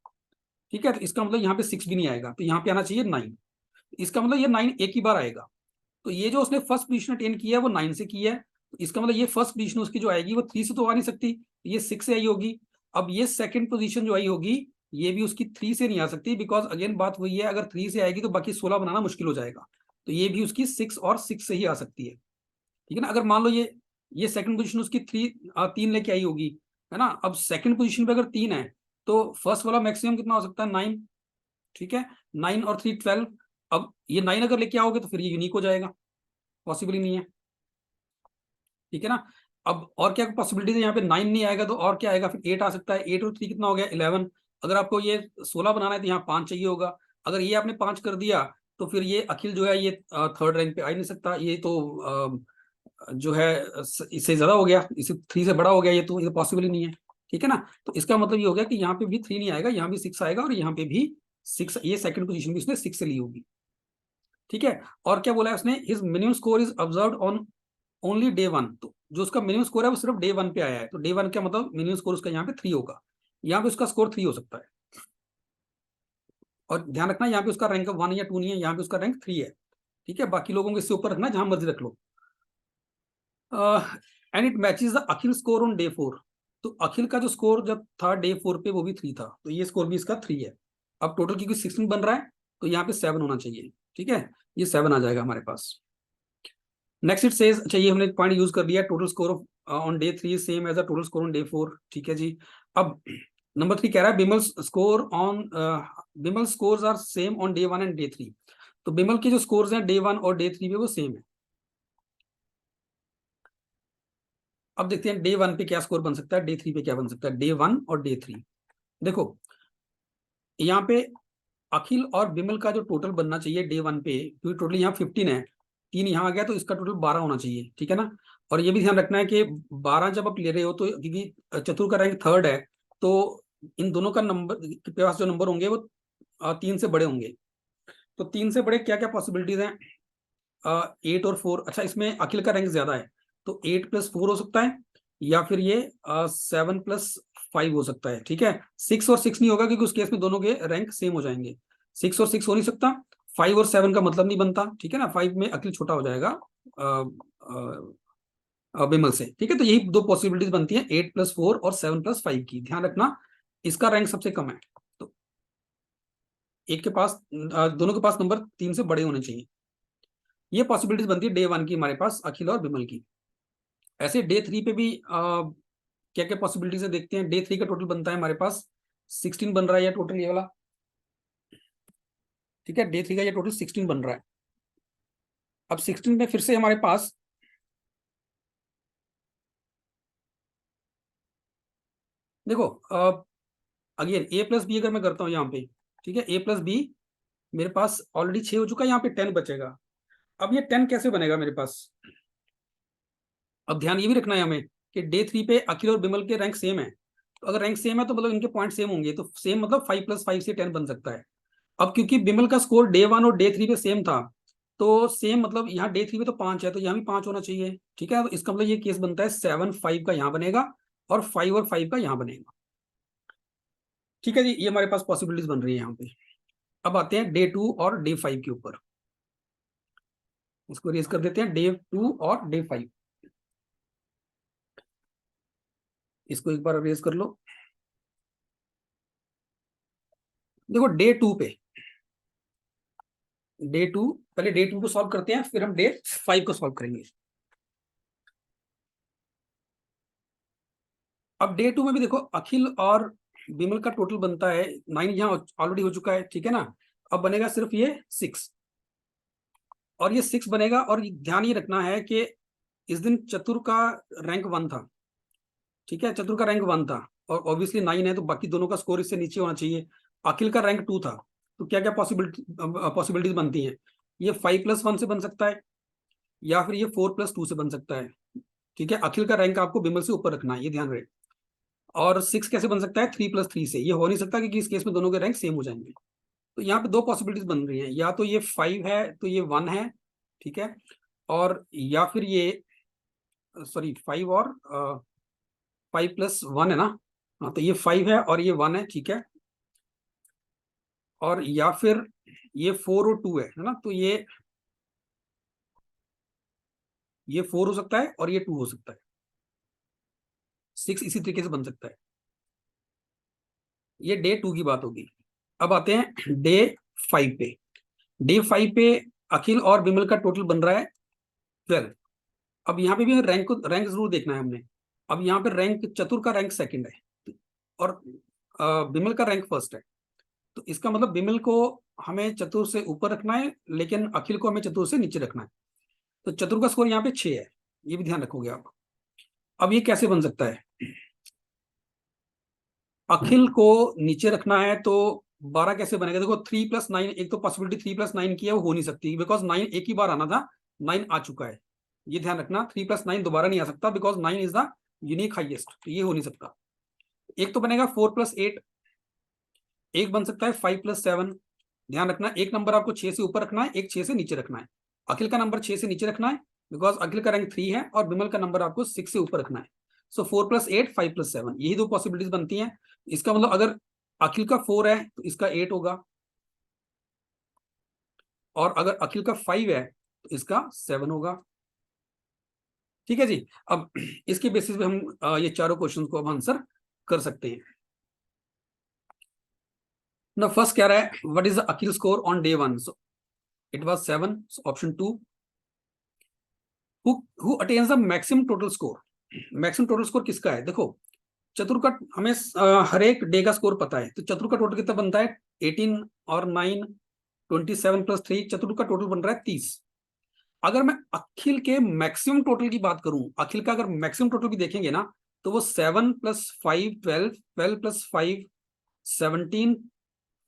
ठीक है, तो इसका मतलब यहाँ पे 6 भी नहीं आएगा, तो यहाँ पे आना चाहिए 9। इसका मतलब ये 9 एक ही बार आएगा। तो ये जो उसने फर्स्ट पोजीशन अटेन किया है वो 9 से की है, तो इसका मतलब ये फर्स्ट पोजीशन उसकी जो आएगी वो 3 से तो आ नहीं सकती, ये 6 से आई होगी। अब ये सेकंड पोजीशन जो आई होगी ये भी उसकी 3 से नहीं आ सकती, बिकॉज अगेन बात वही है, अगर 3 से आएगी तो बाकी 16 बनाना मुश्किल हो जाएगा, तो ये भी उसकी 6 और 6 से ही आ सकती है। ठीक है ना, अगर मान लो ये सेकंड पोजीशन उसकी 3 लेके आई होगी, है ना, अब सेकंड पोजीशन पे अगर 3 है तो फर्स्ट वाला मैक्सिमम कितना हो सकता है, 9। ठीक है, 9 और 3 12। अब ये 9 अगर लेके आओगे तो फिर ये यूनिक हो जाएगा, पॉसिबल ही नहीं है। ठीक है ना, अब और क्या पॉसिबिलिटीज है, यहाँ पे 9 नहीं आएगा तो और क्या आएगा, फिर 8 आ सकता है, 8 और 3 कितना हो गया, 11। अगर आपको ये 16 बनाना है तो यहाँ 5 चाहिए होगा, अगर ये आपने 5 कर दिया तो फिर ये अखिल जो है ये थर्ड रैंक पे आ ही नहीं सकता, ये तो जो है इससे ज्यादा हो गया, इससे 3 से बड़ा हो गया, ये तो ये पॉसिबल ही नहीं है। ठीक है ना, तो इसका मतलब ये हो गया कि यहाँ पे भी 3 नहीं आएगा, यहाँ भी 6 आएगा और यहाँ पे भी 6, ये सेकंड पोजीशन भी उसने 6 से ली होगी। ठीक है, और क्या बोला है उसने, his minimum score is observed on only day 1, तो जो उसका मिनिमम स्कोर है वो सिर्फ डे 1 पे आया है, तो डे 1 का मतलब मिनिमम स्कोर उसका यहाँ पे 3 होगा, यहाँ पे उसका स्कोर 3 हो सकता है। और ध्यान रखना यहाँ पे उसका रैंक 1 या 2 नहीं है, यहाँ पे उसका रैंक 3 है। ठीक है, बाकी लोगों को इससे ऊपर रखना, जहां मर्जी रख लो। And it matches the Akhil score on day 4, तो अखिल का जो स्कोर जब था डे 4 पे वो भी 3 था, तो ये स्कोर भी इसका 3 है। अब टोटल क्योंकि 16 बन रहा है तो यहाँ पे 7 होना चाहिए। ठीक है, ये 7 आ जाएगा हमारे पास। नेक्स्ट इट सेज, अच्छा ये हमने पॉइंट यूज कर लिया, total score of on day 3 same as a total score on day 4। ठीक है जी, अब नंबर 3 कह रहा है Bimal score on, Bimal scores are same on day 1 and day 3, तो बिमल के जो स्कोर्स हैं डे 1 और डे 3 पे वो सेम है। अब देखते हैं डे 1 पे क्या स्कोर बन सकता है, डे 3 पे क्या बन सकता है, डे 1 और डे 3। देखो यहाँ पे अखिल और बिमल का जो टोटल बनना चाहिए डे 1 पे, क्योंकि टोटल यहाँ 15 है, 3 यहाँ आ गया तो इसका टोटल 12 होना चाहिए। ठीक है ना, और ये भी ध्यान रखना है कि 12 जब आप ले रहे हो तो क्योंकि चतुर का रैंक थर्ड है, तो इन दोनों का नंबर के पास जो नंबर होंगे वो 3 से बड़े होंगे। तो 3 से बड़े क्या क्या पॉसिबिलिटीज हैं, 8 और 4। अच्छा इसमें अखिल का रैंक ज्यादा है तो 8 + 4 हो सकता है, या फिर ये 7 + 5 हो सकता है। ठीक है, 6 और 6 नहीं होगा क्योंकि उस केस में दोनों के रैंक सेम हो जाएंगे, 6 और 6 हो नहीं सकता। 5 और 7 का मतलब नहीं बनता। ठीक है ना, 5 में अखिल छोटा हो जाएगा बिमल से। ठीक है, तो यही दो पॉसिबिलिटीज बनती हैं, 8 + 4 और 7 + 5 की। ध्यान रखना इसका रैंक सबसे कम है, तो एक के पास दोनों के पास नंबर 3 से बड़े होने चाहिए। ये पॉसिबिलिटीज बनती है डे 1 की हमारे पास अखिल और विमल की। ऐसे डे 3 पे भी क्या क्या पॉसिबिलिटीज है देखते हैं। डे 3 का टोटल बनता है हमारे पास 16 बन रहा है, या टोटल ये वाला, ठीक है। डे 3 का ये टोटल 16 बन रहा है। अब 16 में फिर से हमारे पास देखो अगेन ए प्लस बी अगर मैं करता हूँ यहाँ पे, ठीक है, ए प्लस बी मेरे पास ऑलरेडी 6 हो चुका है, यहाँ पे 10 बचेगा। अब ये 10 कैसे बनेगा मेरे पास? अब ध्यान ये भी रखना है हमें कि डे 3 पे अखिल और बिमल के रैंक सेम है। तो अगर रैंक सेम है तो मतलब इनके पॉइंट सेम होंगे, तो सेम मतलब 5 + 5 से 10 बन सकता है। अब क्योंकि बिमल का स्कोर डे 1 और डे 3 पे सेम था, तो सेम मतलब यहाँ डे 3 पे तो 5 है, तो यहाँ भी 5 होना चाहिए, ठीक है। तो इसका मतलब ये केस बनता है 7 5 का यहाँ बनेगा, और 5 और 5 का यहाँ बनेगा, ठीक है जी। ये हमारे पास पॉसिबिलिटीज बन रही है यहाँ पे। अब आते हैं डे 2 और डे 5 के ऊपर। इसको रेज कर देते हैं, डे 2 और डे 5। इसको एक बार रेज कर लो। देखो डे टू पहले डे 2 को सॉल्व करते हैं, फिर हम डे 5 को सॉल्व करेंगे। अब डे 2 में भी देखो अखिल और विमल का टोटल बनता है 9, यहाँ ऑलरेडी हो चुका है, ठीक है ना। अब बनेगा सिर्फ ये 6, और ये 6 बनेगा। और ध्यान ये रखना है कि इस दिन चतुर का रैंक 1 था, ठीक है, चतुर का रैंक 1 था, और ऑब्वियसली 9 है, तो बाकी दोनों का स्कोर इससे नीचे होना चाहिए। अखिल का रैंक 2 था, तो क्या क्या पॉसिबिलिटीज बनती हैं? ये 5 + 1 से बन सकता है, या फिर ये 4 + 2 से बन सकता है, ठीक है। अखिल का रैंक आपको विमल से ऊपर रखना है, ये ध्यान रहे। और 6 कैसे बन सकता है? 3 + 3 से। ये हो नहीं सकता क्योंकि इस केस में दोनों के रैंक सेम हो जाएंगे। तो यहाँ पे दो पॉसिबिलिटीज बन रही हैं, या तो ये 5 है तो ये 1 है, ठीक है, और या फिर ये सॉरी 5 और 5 + 1 है ना, हाँ, तो ये 5 है और ये 1 है, ठीक है। और या फिर ये 4 और 2 है ना, तो ये 4 हो सकता है और ये 2 हो सकता है। 6 इसी तरीके से बन सकता है। ये डे 2 की बात होगी। अब आते हैं डे 5 पे। डे 5 पे अखिल और विमल का टोटल बन रहा है 12। अब यहाँ पे भी रैंक जरूर देखना है हमने। अब यहाँ पे रैंक चतुर का रैंक सेकंड है, और विमल का रैंक फर्स्ट है। तो इसका मतलब विमल को हमें चतुर से ऊपर रखना है, लेकिन अखिल को हमें चतुर से नीचे रखना है। तो चतुर का स्कोर यहाँ पे 6 है, ये भी ध्यान रखोगे आप। अब ये कैसे बन सकता है? अखिल को नीचे रखना है तो 12 कैसे बनेगा? देखो 3 + 9, एक तो पॉसिबिलिटी 3 + 9 की है, वो हो नहीं सकती, बिकॉज 9 एक ही बार आना था, 9 आ चुका है। ये ध्यान रखना, 3 + 9 दोबारा नहीं आ सकता, because 9 is the unique highest, तो ये हो नहीं सकता। एक तो बनेगा 4 + 8, एक बन सकता है 5 + 7। ध्यान रखना, एक नंबर आपको 6 से ऊपर रखना है, एक 6 से नीचे रखना है। अखिल का नंबर 6 से नीचे रखना है, बिकॉज अखिल का रैंक 3 है, और विमल का नंबर आपको 6 से ऊपर रखना है। सो 4 + 8, 5 + 7, यही दो पॉसिबिलिटीज बनती हैं। इसका मतलब अगर अखिल का 4 है तो इसका 8 होगा, और अगर अखिल का 5 है तो इसका 7 होगा, ठीक है जी। अब इसके बेसिस पे हम ये चारों क्वेश्चन को अब आंसर कर सकते हैं ना। फर्स्ट कह रहा है what is the Akhil score on day 1? So it was 7, option 2। Who attains the maximum total score? Maximum total score किसका है? देखो चतुर का हमें हर एक डे का स्कोर पता है, तो चतुर का टोटल कितना बनता है? 18 और 9 27 + 3, चतुर का टोटल बन रहा है 30। अगर मैं अखिल के मैक्सिमम टोटल की बात करूं, अखिल का अगर मैक्सिमम टोटल भी देखेंगे ना, तो वो 7 + 5 12, 12 + 5 17,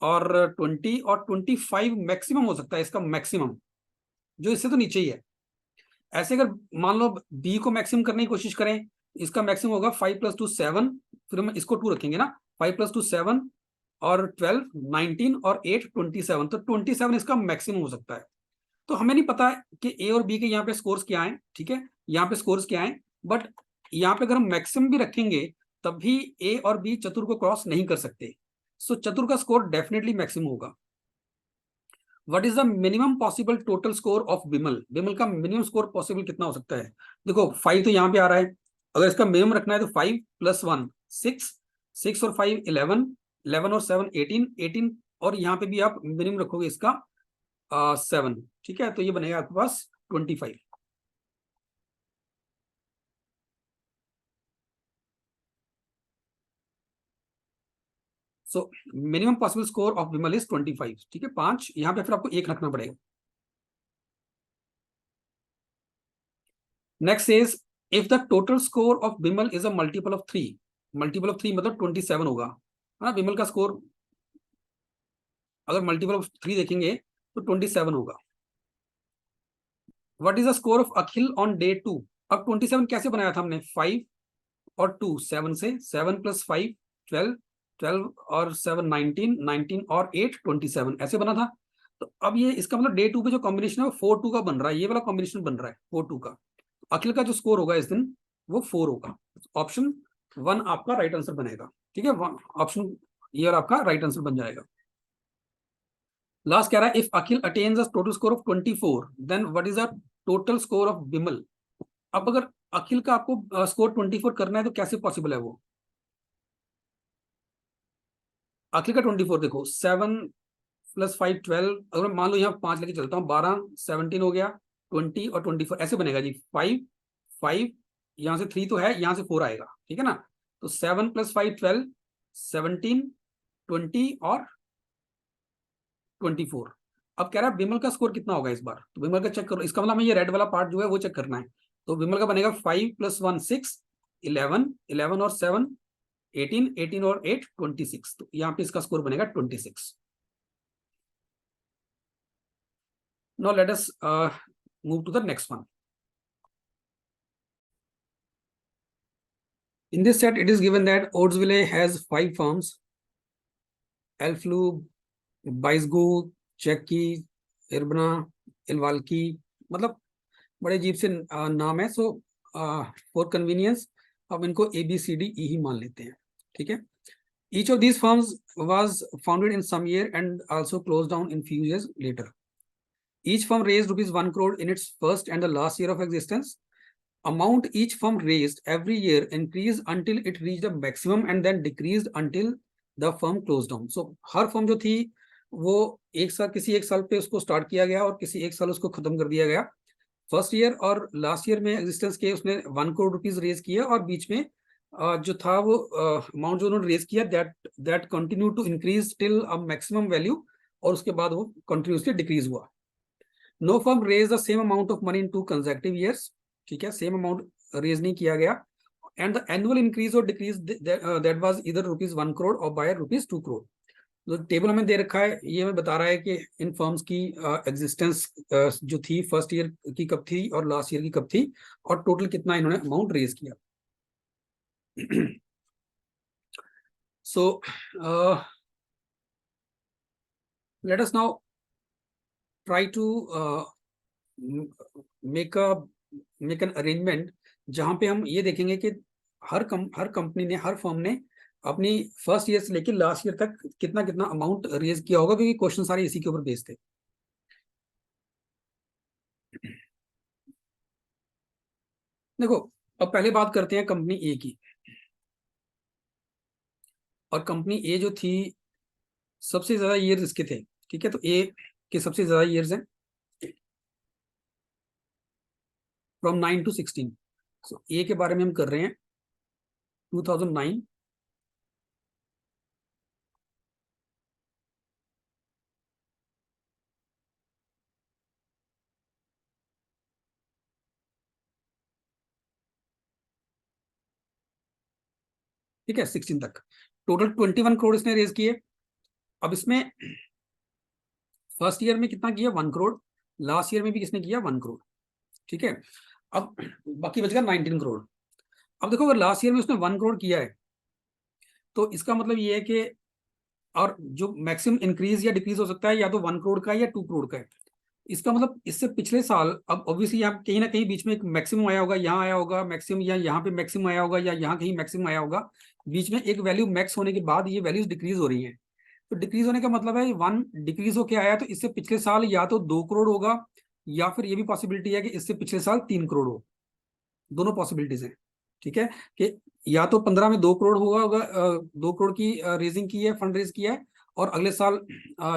और 20 और 25 मैक्सिमम हो सकता है इसका मैक्सिमम, जो इससे तो नीचे ही है। ऐसे अगर मान लो बी को मैक्सिमम करने की कोशिश करें, इसका मैक्सिमम होगा 5 + 2 7, फिर हम इसको 2 रखेंगे ना, 5 + 2 7, और 12 19, और 8 27, तो 27 इसका मैक्सिमम हो सकता है। तो हमें नहीं पता कि ए और बी के यहाँ पे स्कोर्स क्या हैं, ठीक है, यहाँ पे स्कोर्स क्या हैं, बट यहाँ पे अगर हम मैक्सिमम भी रखेंगे तब भी ए और बी चतुर को क्रॉस नहीं कर सकते। सो चतुर का स्कोर डेफिनेटली मैक्सिमम होगा। What is the minimum possible total score of Vimal? Vimal का मिनिमम स्कोर पॉसिबल कितना हो सकता है? देखो 5 तो यहाँ पे आ रहा है, अगर इसका मिनिमम रखना है तो 5 + 1 6, 6 और 5 11, 11 और 7 18, 18 और यहाँ पे भी आप मिनिमम रखोगे इसका 7, ठीक है, तो ये बनेगा आपके पास 25। So minimum possible score of Vimal is 25, ठीक है, 5, यहाँ पे फिर आपको 1 रखना पड़ेगा। Next is if the total score of Vimal is a multiple of 3, multiple of 3 मतलब 27 होगा, है ना, विमल का स्कोर अगर मल्टीपल ऑफ 3 देखेंगे तो 27 होगा। What is the score of Akhil on day 2? अब 27 कैसे बनाया था हमने, 5 और 2 7 से, 7 + 5 12, 12 और 7 19, 19 और 8 27 ऐसे बना था। तो अब ये इसका मतलब डे 2 पे जो कॉम्बिनेशन है वो 4-2 का बन रहा है, ये वाला कॉम्बिनेशन बन रहा है 4-2 का। अखिल का जो स्कोर होगा इस दिन वो 4 होगा। ऑप्शन 1 आपका राइट आंसर बनेगा, ठीक है, ऑप्शन ये और आपका राइट आंसर बन जाएगा। लास्ट कह रहा है if Akhil attains a total score of 24 then what is the total score of Vimal? अब अगर अखिल का आपको स्कोर 24 करना है तो कैसे पॉसिबल है वो? अखिल का 24 देखो, 7 + 5 12, अगर मान लो यहाँ 5 लेके चलता हूँ, 12 17 हो गया, 20 और 24 ऐसे बनेगा जी। 5 5 यहाँ से 3 तो है, यहाँ से 4 आएगा, ठीक है ना। तो 7 + 5 12, 17 20 और 24। अब कह रहा है विमल का स्कोर कितना होगा इस बार, तो विमल का चेक करो, इसका मतलब हमें ये रेड वाला पार्ट जो है वो चेक करना है। तो विमल का बनेगा 5 + 1 6, 11 11 और 7 18, 18 और 8 26, तो यहाँ पे इसका स्कोर बनेगा 26। Now let us move to the next one. In this set, it is given that Ordsville has 5 firms: Elflube, Baisgu, Checki, Irbna, Ilvalki, मतलब बड़े अजीब से नाम है। सो फॉर कन्वीनियंस अब इनको ABCDE ही मान लेते हैं, ठीक है। Each of these firms was founded in some year and also closed down in few years later. Each firm raised ₹1 crore in its first and the last year of existence. Amount each firm raised every year increased until it reached a maximum and then decreased until the firm closed down. So her firm जो थी वो एक साल, किसी एक साल पे उसको स्टार्ट किया गया और किसी एक साल उसको खत्म कर दिया गया। फर्स्ट ईयर और लास्ट ईयर में एग्जिस्टेंस के उसने 1 करोड़ रुपीज रेज किया और बीच में जो था वो अमाउंट जो उन्होंने रेज किया that continue to increase till a maximum value, और उसके बाद वो कंटिन्यूसली डिक्रीज हुआ। No firm raise the same amount of money in 2 consecutive years, ठीक है, सेम अमाउंट रेज नहीं किया गया। एंड द एनुअल इंक्रीज और डिक्रीज दैट वाज इधर ₹1 crore और बाय ₹2 crore। जो टेबल हमें दे रखा है ये हमें बता रहा है कि इन फर्म्स की एग्जिस्टेंस जो थी फर्स्ट ईयर की कब थी और लास्ट ईयर की कब थी, और टोटल कितना इन्होंने अमाउंट रेज किया। So let us now try to make an arrangement जहां पे हम ये देखेंगे कि हर कंपनी ने, हर फर्म ने अपनी फर्स्ट ईयर से लेकर लास्ट ईयर तक कितना कितना अमाउंट रेज किया होगा, क्योंकि क्वेश्चन सारे इसी के ऊपर बेस्ड थे। देखो अब पहले बात करते हैं कंपनी ए की। और कंपनी ए जो थी सबसे ज्यादा ईयर्स इसके थे, ठीक है, तो ए के सबसे ज्यादा ईयर्स हैं फ्रॉम 9 to 16। सो ए के बारे में हम कर रहे हैं 2009, ठीक है, 16 तक टोटल 21 करोड़ इसने रेज किए। अब इसमें फर्स्ट ईयर में कितना किया, 1 करोड़, लास्ट ईयर में भी किसने किया, 1 करोड़, ठीक है। अब बाकी बच गया 19 करोड़। अब देखो अगर लास्ट ईयर में उसने 1 करोड़ किया है तो इसका मतलब ये है कि, और जो मैक्सिमम इंक्रीज या डिक्रीज हो सकता है या तो 1 करोड़ का या 2 करोड़ का है, इसका मतलब इससे पिछले साल, अब ऑब्वियसली यहाँ कहीं ना कहीं बीच में एक मैक्सिमम आया होगा, यहाँ आया होगा मैक्सिमम, या यहाँ पे मैक्सिमम आया होगा, या यहाँ कहीं मैक्सिमम आया होगा, बीच में एक वैल्यू मैक्स होने के बाद ये वैल्यूज डिक्रीज हो रही हैं। तो डिक्रीज होने का मतलब है 1 डिक्रीज होके आया, तो इससे पिछले साल या तो 2 करोड़ होगा, या फिर ये भी पॉसिबिलिटी है कि इससे पिछले साल 3 करोड़ हो। दोनों पॉसिबिलिटीज हैं, ठीक है, कि या तो 15 में 2 करोड़ होगा 2 करोड़ की रेजिंग की है, फंड रेज किया है, और अगले साल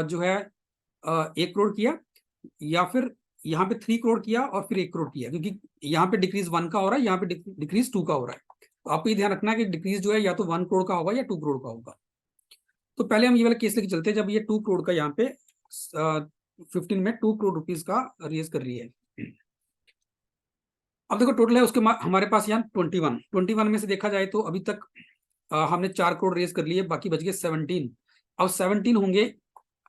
जो है 1 करोड़ किया, या फिर यहाँ पे 3 करोड़ किया और फिर 1 करोड़ किया, क्योंकि यहाँ पे डिक्रीज 1 का हो रहा है, यहाँ पे डिक्रीज 2 का हो रहा है। तो आपको ये ध्यान रखना है कि डिक्रीज जो है या तो 1 करोड़ का होगा या 2 करोड़ का होगा। तो पहले हम ये वाला केस लेके चलते हैं जब ये 2 करोड़ का यहाँ पे 15 में 2 करोड़ रुपीज का रेज कर रही है। अब देखो टोटल है उसके हमारे पास यहाँ 21 में से देखा जाए तो अभी तक हमने 4 करोड़ रेज कर लिए, बाकी बच गए 17। अब 17 होंगे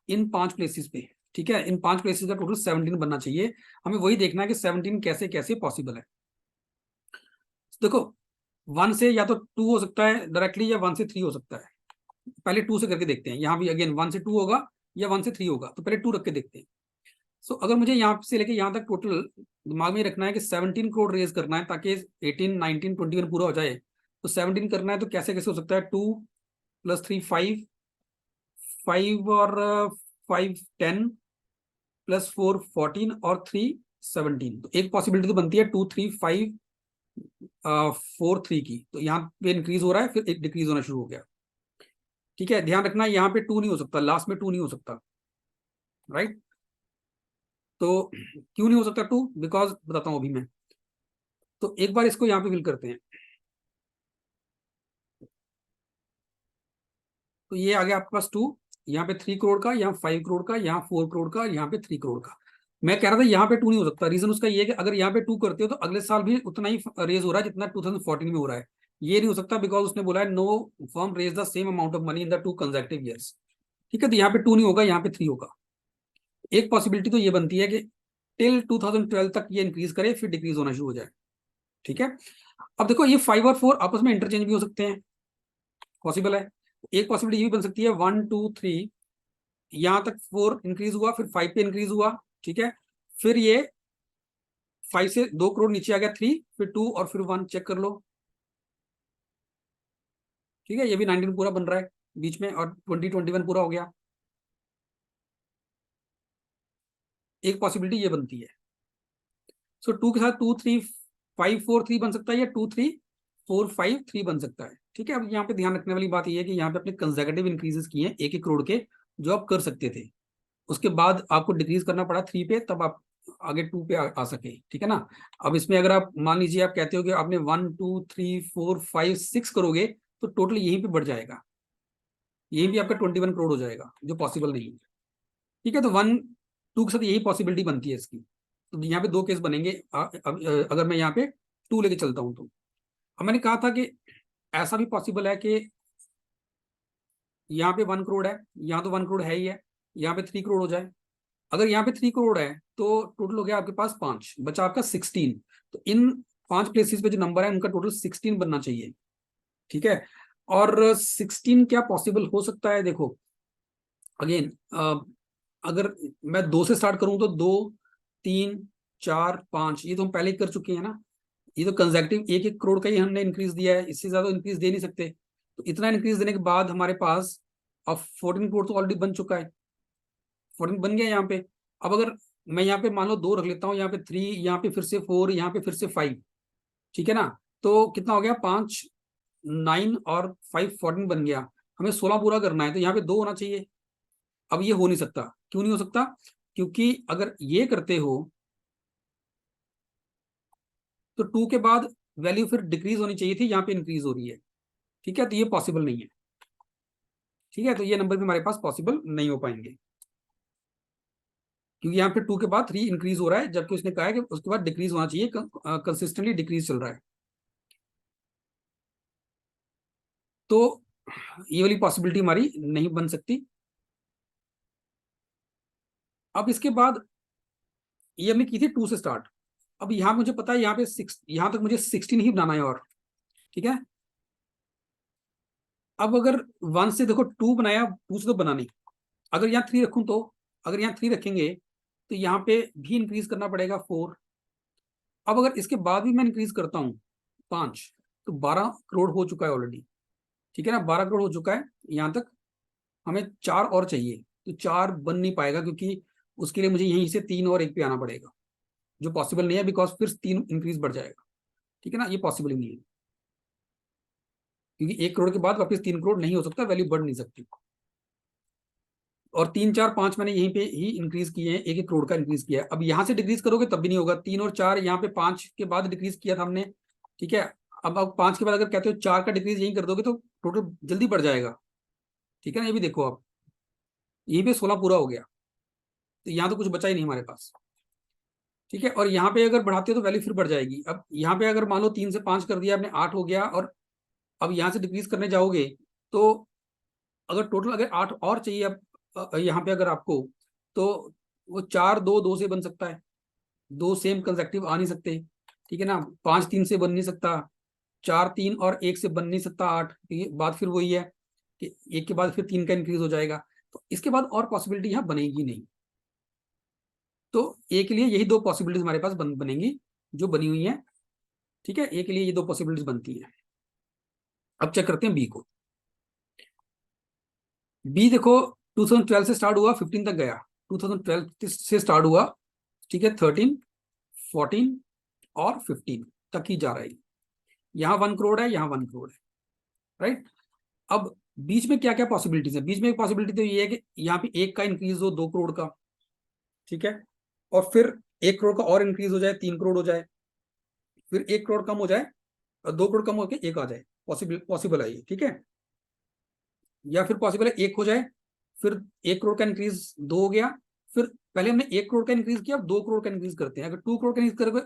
इन 5 प्लेसेस पे, ठीक है, इन 5 प्लेसेस का टोटल 17 बनना चाहिए। हमें वही देखना है कि 17 कैसे कैसे पॉसिबल है। देखो 1 से या तो 2 हो सकता है डायरेक्टली, या 1 से 3 हो सकता है। पहले 2 से करके देखते हैं, यहाँ भी अगेन 1 से 2 होगा या 1 से 3 होगा, तो पहले 2 रख के देखते हैं। सो अगर मुझे यहाँ से लेके यहाँ तक टोटल दिमाग में रखना है कि 17 करोड़ रेज करना है ताकि 18, 19, 21 पूरा हो जाए, तो 17 करना है तो कैसे कैसे हो सकता है, 2 + 3 5, 5 और 5 10, + 4 14 और 3 17। तो एक पॉसिबिलिटी तो बनती है 2 3 5 4 3 की, तो यहाँ पे इंक्रीज हो रहा है फिर एक डिक्रीज होना शुरू हो गया। ठीक है, ध्यान रखना यहाँ पे 2 नहीं हो सकता, लास्ट में 2 नहीं हो सकता, राइट। तो क्यों नहीं हो सकता 2, बिकॉज बताता हूं अभी मैं। तो एक बार इसको यहाँ पे फिल करते हैं, तो ये आ गया आपके पास 2, यहाँ पे 3 करोड़ का, यहाँ 5 करोड़ का, यहाँ 4 करोड़ का, यहाँ पे 3 करोड़ का। मैं कह रहा था यहाँ पे 2 नहीं हो सकता, रीजन उसका ये है कि अगर यहाँ पे 2 करते हो तो अगले साल भी उतना ही रेज हो रहा है जितना 2014 में हो रहा है। ये नहीं हो सकता बिकॉज उसने बोला है no firm raise the same amount of money in the 2 consecutive years. ठीक है, तो यहाँ पे 2 नहीं होगा, यहाँ पे 3 होगा। एक पॉसिबिलिटी तो ये बनती है कि टिल 2012 तक ये इंक्रीज करे फिर डिक्रीज होना शुरू हो जाए। ठीक है, अब देखो ये 5 और 4 आपस में इंटरचेंज भी हो सकते हैं, पॉसिबल है। एक पॉसिबिलिटी ये भी बन सकती है 1 2 3, यहां तक 4 इंक्रीज हुआ, फिर 5 पे इंक्रीज हुआ, ठीक है, फिर ये 5 से 2 करोड़ नीचे आ गया 3, फिर 2 और फिर 1, चेक कर लो। ठीक है, ये भी 19 पूरा बन रहा है बीच में, और 2021 पूरा हो गया। एक पॉसिबिलिटी ये बनती है। सो 2 के साथ 2 3 5 4 3 बन सकता है, या 2 3 4 5 3 बन सकता है। ठीक है, अब यहाँ पे ध्यान रखने वाली बात ये है कि यहाँ पे अपने कंसेक्यूटिव इंक्रीजेस किए हैं 1-1 करोड़ के, जो आप कर सकते थे। उसके बाद आपको डिक्रीज करना पड़ा 3 पे, तब आप आगे 2 पे आ सके। ठीक है ना। अब इसमें अगर आप मान लीजिए आप कहते हो कि आपने 1 2 3 4 5 6 करोगे, तो टोटल यहीं पे बढ़ जाएगा, यहीं भी आपका 21 करोड़ हो जाएगा, जो पॉसिबल नहीं है। ठीक है, तो 1 2 के साथ यही पॉसिबिलिटी बनती है इसकी। तो यहाँ पे 2 केस बनेंगे। अगर मैं यहाँ पे 2 लेके चलता हूँ तो अब मैंने कहा था कि ऐसा भी पॉसिबल है कि यहाँ पे 1 करोड़ है, यहाँ तो 1 करोड़ है ही है, यहाँ पे 3 करोड़ हो जाए। अगर यहाँ पे 3 करोड़ है तो टोटल हो गया आपके पास 5, बचा आपका 16। तो इन 5 प्लेसेस पे जो नंबर है उनका टोटल 16 बनना चाहिए। ठीक है, और 16 क्या पॉसिबल हो सकता है, देखो अगेन अगर मैं 2 से स्टार्ट करूं तो 2 3 4 5, ये तो हम पहले ही कर चुके हैं ना। ये तो कंसेक्यूटिव 1-1 करोड़ का ही हमने इंक्रीज दिया है, इससे ज्यादा इंक्रीज दे नहीं सकते। तो इतना इंक्रीज देने के बाद हमारे पास अब 14 करोड़ तो ऑलरेडी बन चुका है, 14 बन गया यहाँ पे। अब अगर मैं यहाँ पे मान लो 2 रख लेता हूँ, यहाँ पे 3, यहाँ पे फिर से 4, यहाँ पे फिर से 5, ठीक है ना। तो कितना हो गया, 5 9 और 5 14 बन गया। हमें 16 पूरा करना है, तो यहाँ पे 2 होना चाहिए। अब ये हो नहीं सकता, क्यों नहीं हो सकता, क्योंकि अगर ये करते हो तो 2 के बाद वैल्यू फिर डिक्रीज होनी चाहिए थी, यहाँ पे इंक्रीज हो रही है। ठीक है, तो ये पॉसिबल नहीं है। ठीक है, तो ये नंबर भी हमारे पास पॉसिबल नहीं हो पाएंगे, क्योंकि यहाँ पे 2 के बाद 3 इंक्रीज हो रहा है, जबकि उसने कहा है कि उसके बाद डिक्रीज होना चाहिए, कंसिस्टेंटली डिक्रीज चल रहा है। तो ये वाली पॉसिबिलिटी हमारी नहीं बन सकती। अब इसके बाद ये हमने की थी 2 से स्टार्ट। अब यहाँ मुझे पता है यहाँ पे 6, यहाँ तक मुझे 16 ही बनाना है, और ठीक है। अब अगर 1 से देखो 2 बनाया, 2 से तो बना नहीं। अगर यहाँ 3 रखूं तो, अगर यहाँ 3 रखेंगे तो यहाँ पे भी इंक्रीज करना पड़ेगा 4। अब अगर इसके बाद भी मैं इंक्रीज करता हूँ 5, तो 12 करोड़ हो चुका है ऑलरेडी। ठीक है ना, 12 करोड़ हो चुका है यहाँ तक। हमें 4 और चाहिए, तो 4 बन नहीं पाएगा, क्योंकि उसके लिए मुझे यहीं से 3 और 1 पे आना पड़ेगा, जो पॉसिबल नहीं है, बिकॉज फिर 3 इंक्रीज बढ़ जाएगा। ठीक है ना, ये पॉसिबल ही नहीं है, क्योंकि 1 करोड़ के बाद वापस 3 करोड़ नहीं हो सकता, वैल्यू बढ़ नहीं सकती। और 3 4 5 मैंने यहीं पे ही इंक्रीज किए हैं, 1 1 करोड़ का इंक्रीज किया है। अब यहाँ से डिक्रीज करोगे तब भी नहीं होगा, 3 और 4 यहाँ पे 5 के बाद डिक्रीज किया था हमने, ठीक है। अब 5 के बाद अगर कहते हो 4 का डिक्रीज यहीं कर दोगे तो टोटल जल्दी बढ़ जाएगा, ठीक है ना। ये भी देखो आप, यहीं पे 16 पूरा हो गया, तो यहाँ तो कुछ बचा ही नहीं हमारे पास, ठीक है। और यहाँ पे अगर बढ़ाते हो तो वैल्यू फिर बढ़ जाएगी। अब यहाँ पे अगर मान लो 3 से 5 कर दिया आपने, 8 हो गया, और अब यहाँ से डिक्रीज करने जाओगे तो अगर टोटल अगर 8 और चाहिए अब यहाँ पे अगर आपको, तो वो 4 2 2 से बन सकता है, 2 सेम कंसेक्टिव आ नहीं सकते, ठीक है ना। 5 3 से बन नहीं सकता, 4 3 और 1 से बन नहीं सकता 8, ये बात फिर वही है कि 1 के बाद फिर 3 का इंक्रीज हो जाएगा, तो इसके बाद और पॉसिबिलिटी यहाँ बनेगी नहीं। तो ए के लिए यही 2 पॉसिबिलिटीज हमारे पास बनेंगी जो बनी हुई है, ठीक है। ए के लिए ये 2 पॉसिबिलिटीज बनती है। अब चेक करते हैं बी को। बी देखो 2012 से स्टार्ट हुआ, 15 तक गया, 2012 से स्टार्ट हुआ, ठीक है। 13 14 और 15 तक ही जा रहा है। यहाँ 1 करोड़ है, यहाँ 1 करोड़ है, राइट। अब बीच में क्या क्या पॉसिबिलिटीज है, बीच में एक पॉसिबिलिटी तो ये है कि यहाँ पे 1 का इंक्रीज हो 2 करोड़ का, ठीक है, और फिर 1 करोड़ का और इंक्रीज हो जाए 3 करोड़ हो जाए, फिर 1 करोड़ कम हो जाए और 2 करोड़ कम होकर 1 आ जाए, पॉसिबल है ये, ठीक है। या फिर पॉसिबल है 1 हो जाए, फिर 1 करोड़ का इंक्रीज 2 हो गया, फिर पहले हमने 1 करोड़ का इंक्रीज किया, अब 2 करोड़ का इंक्रीज करते हैं। अगर 2 करोड़ का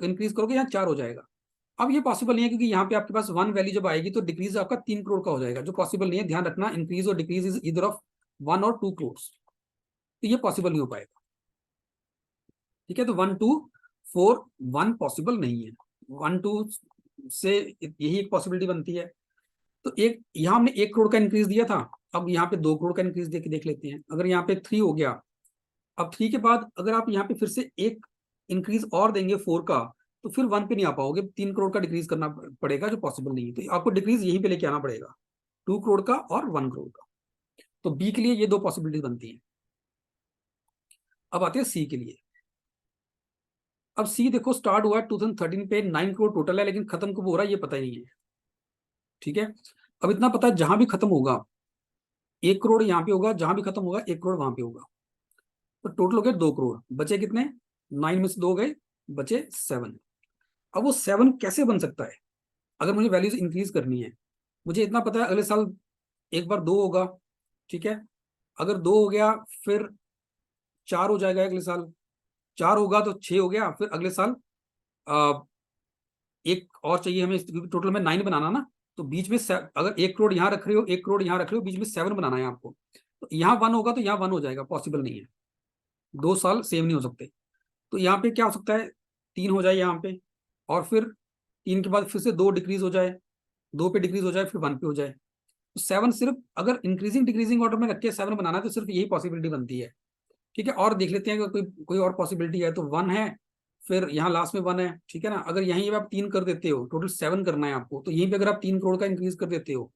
इंक्रीज करोगे यहाँ 4 हो जाएगा। अब ये पॉसिबल नहीं है क्योंकि यहाँ पे आपके पास 1 वैल्यू जब आएगी तो डिक्रीज आपका 3 करोड़ का हो जाएगा, जो पॉसिबल नहीं है। ध्यान रखना, इंक्रीज और डिक्रीज इज ईदर ऑफ 1 और 2 करोड़, तो ये पॉसिबल नहीं हो पाएगा, ठीक है। तो 1 2 4 1 पॉसिबल नहीं है, 1 2 से यही एक पॉसिबिलिटी बनती है। तो एक यहाँ हमने 1 करोड़ का इंक्रीज दिया था, अब यहाँ पे 2 करोड़ का इंक्रीज देख लेते हैं। अगर यहाँ पे 3 हो गया, अब 3 के बाद अगर आप यहाँ पे फिर से एक इंक्रीज और देंगे 4 का, तो फिर 1 पे नहीं आ पाओगे, 3 करोड़ का डिक्रीज करना पड़ेगा, जो पॉसिबल नहीं है। तो आपको डिक्रीज यहीं पे लेके आना पड़ेगा, 2 करोड़ का और 1 करोड़ का। तो बी के लिए ये 2 पॉसिबिलिटी बनती है। अब आते हैं सी के लिए। अब सी देखो स्टार्ट हुआ 2013 पे, 9 करोड़ टोटल है, लेकिन खत्म कब हो रहा है ये पता ही नहीं है, ठीक है। अब इतना पता है जहां भी खत्म होगा 1 करोड़ यहाँ पे होगा, जहां भी खत्म होगा 1 करोड़ वहां पे होगा, तो टोटल हो गए 2 करोड़, बचे कितने, 9 में से 2 गए, बचे 7। अब वो 7 कैसे बन सकता है, अगर मुझे वैल्यूज इंक्रीज करनी है। मुझे इतना पता है अगले साल एक बार 2 होगा, ठीक है। अगर 2 हो गया फिर 4 हो जाएगा, अगले साल 4 होगा तो 6 हो गया, फिर अगले साल एक और चाहिए हमें, टोटल में 9 बनाना ना। तो बीच में अगर 1 करोड़ यहाँ रख रहे हो, 1 करोड़ यहाँ रख रहे हो, बीच में 7 बनाना है आपको। तो यहाँ 1 होगा तो यहाँ 1 हो जाएगा, पॉसिबल नहीं है, 2 साल सेम नहीं हो सकते। तो यहाँ पे क्या हो सकता है, 3 हो जाए यहाँ पे, और फिर 3 के बाद फिर से 2 डिक्रीज हो जाए, 2 पे डिक्रीज हो जाए, फिर 1 पे हो जाए। तो 7 सिर्फ अगर इंक्रीजिंग डिक्रीजिंग ऑर्डर में रख के 7 बनाना है तो सिर्फ यही पॉसिबिलिटी बनती है, ठीक है। और देख लेते हैं अगर कोई कोई और पॉसिबिलिटी है, तो 1 है, फिर यहाँ लास्ट में 1 है, ठीक है ना। अगर यहीं पे आप 3 कर देते हो, टोटल 7 करना है आपको, तो यहीं पे अगर आप 3 करोड़ का इंक्रीज कर देते हो,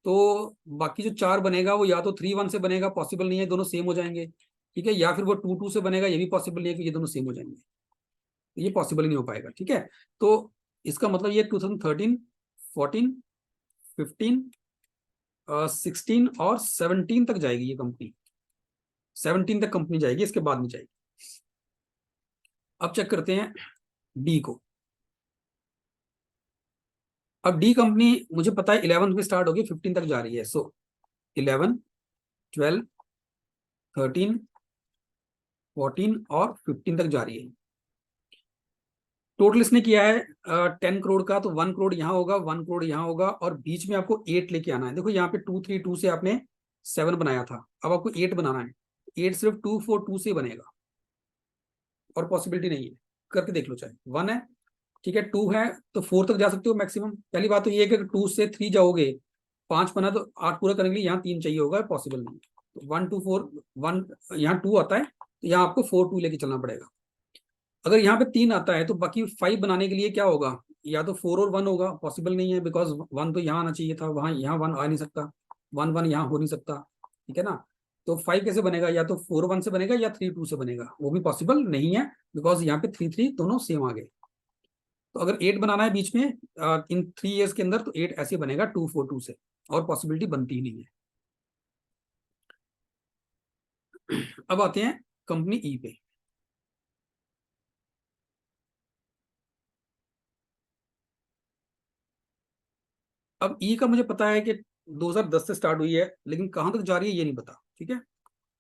तो बाकी जो 4 बनेगा वो या तो 3 1 से बनेगा, पॉसिबल नहीं है, दोनों सेम हो जाएंगे, ठीक है। या फिर वो 2 2 से बनेगा, ये भी पॉसिबल नहीं है कि ये दोनों सेम हो जाएंगे, ये पॉसिबल नहीं हो पाएगा, ठीक है। तो इसका मतलब ये 2013 14 15 16 और 17 तक जाएगी ये कंपनी, 17 तक कंपनी जाएगी, इसके बाद नहीं जाएगी। अब चेक करते हैं डी को। अब डी कंपनी मुझे पता है 11 में स्टार्ट होगी, 15 तक जा रही है। सो 11 12 13 14 और 15 तक जा रही है। टोटल इसने किया है 10 करोड़ का, तो 1 करोड़ यहाँ होगा, 1 करोड़ यहाँ होगा, और बीच में आपको 8 लेके आना है। देखो यहाँ पे 2 3 2 से आपने 7 बनाया था, अब आपको 8 बनाना है। 8 सिर्फ 2 4 2 से बनेगा, और पॉसिबिलिटी नहीं है, करके देख लो। चाहे 1 है, ठीक है, 2 है तो 4 तक जा सकते हो मैक्सिमम। पहली बात तो ये है कि 2 से 3 जाओगे, 5 बना तो 8 पूरा करने के लिए यहाँ 3 चाहिए होगा, पॉसिबल नहीं। तो 1 2 4 1 यहाँ 2 आता है, तो यहाँ आपको 4 2 लेके चलना पड़ेगा। अगर यहाँ पे 3 आता है तो बाकी 5 बनाने के लिए क्या होगा, या तो 4 और 1 होगा, पॉसिबल नहीं है, बिकॉज 1 तो यहाँ आना चाहिए था, वहां यहाँ 1 आ नहीं सकता, 1 1 यहाँ हो नहीं सकता, ठीक है ना। तो 5 कैसे बनेगा, या तो 4 1 से बनेगा या 3 2 से बनेगा, वो भी पॉसिबल नहीं है, बिकॉज यहाँ पे 3 3 दोनों सेम आ गए। तो अगर 8 बनाना है बीच में इन 3 ईयर्स के अंदर, तो 8 ऐसे बनेगा 2 4 2 से, और पॉसिबिलिटी बनती ही नहीं है। अब आते हैं कंपनी ई पे। अब ई का मुझे पता है कि 2010 से स्टार्ट हुई है, लेकिन कहाँ तक जा रही है ये नहीं पता। ठीक है,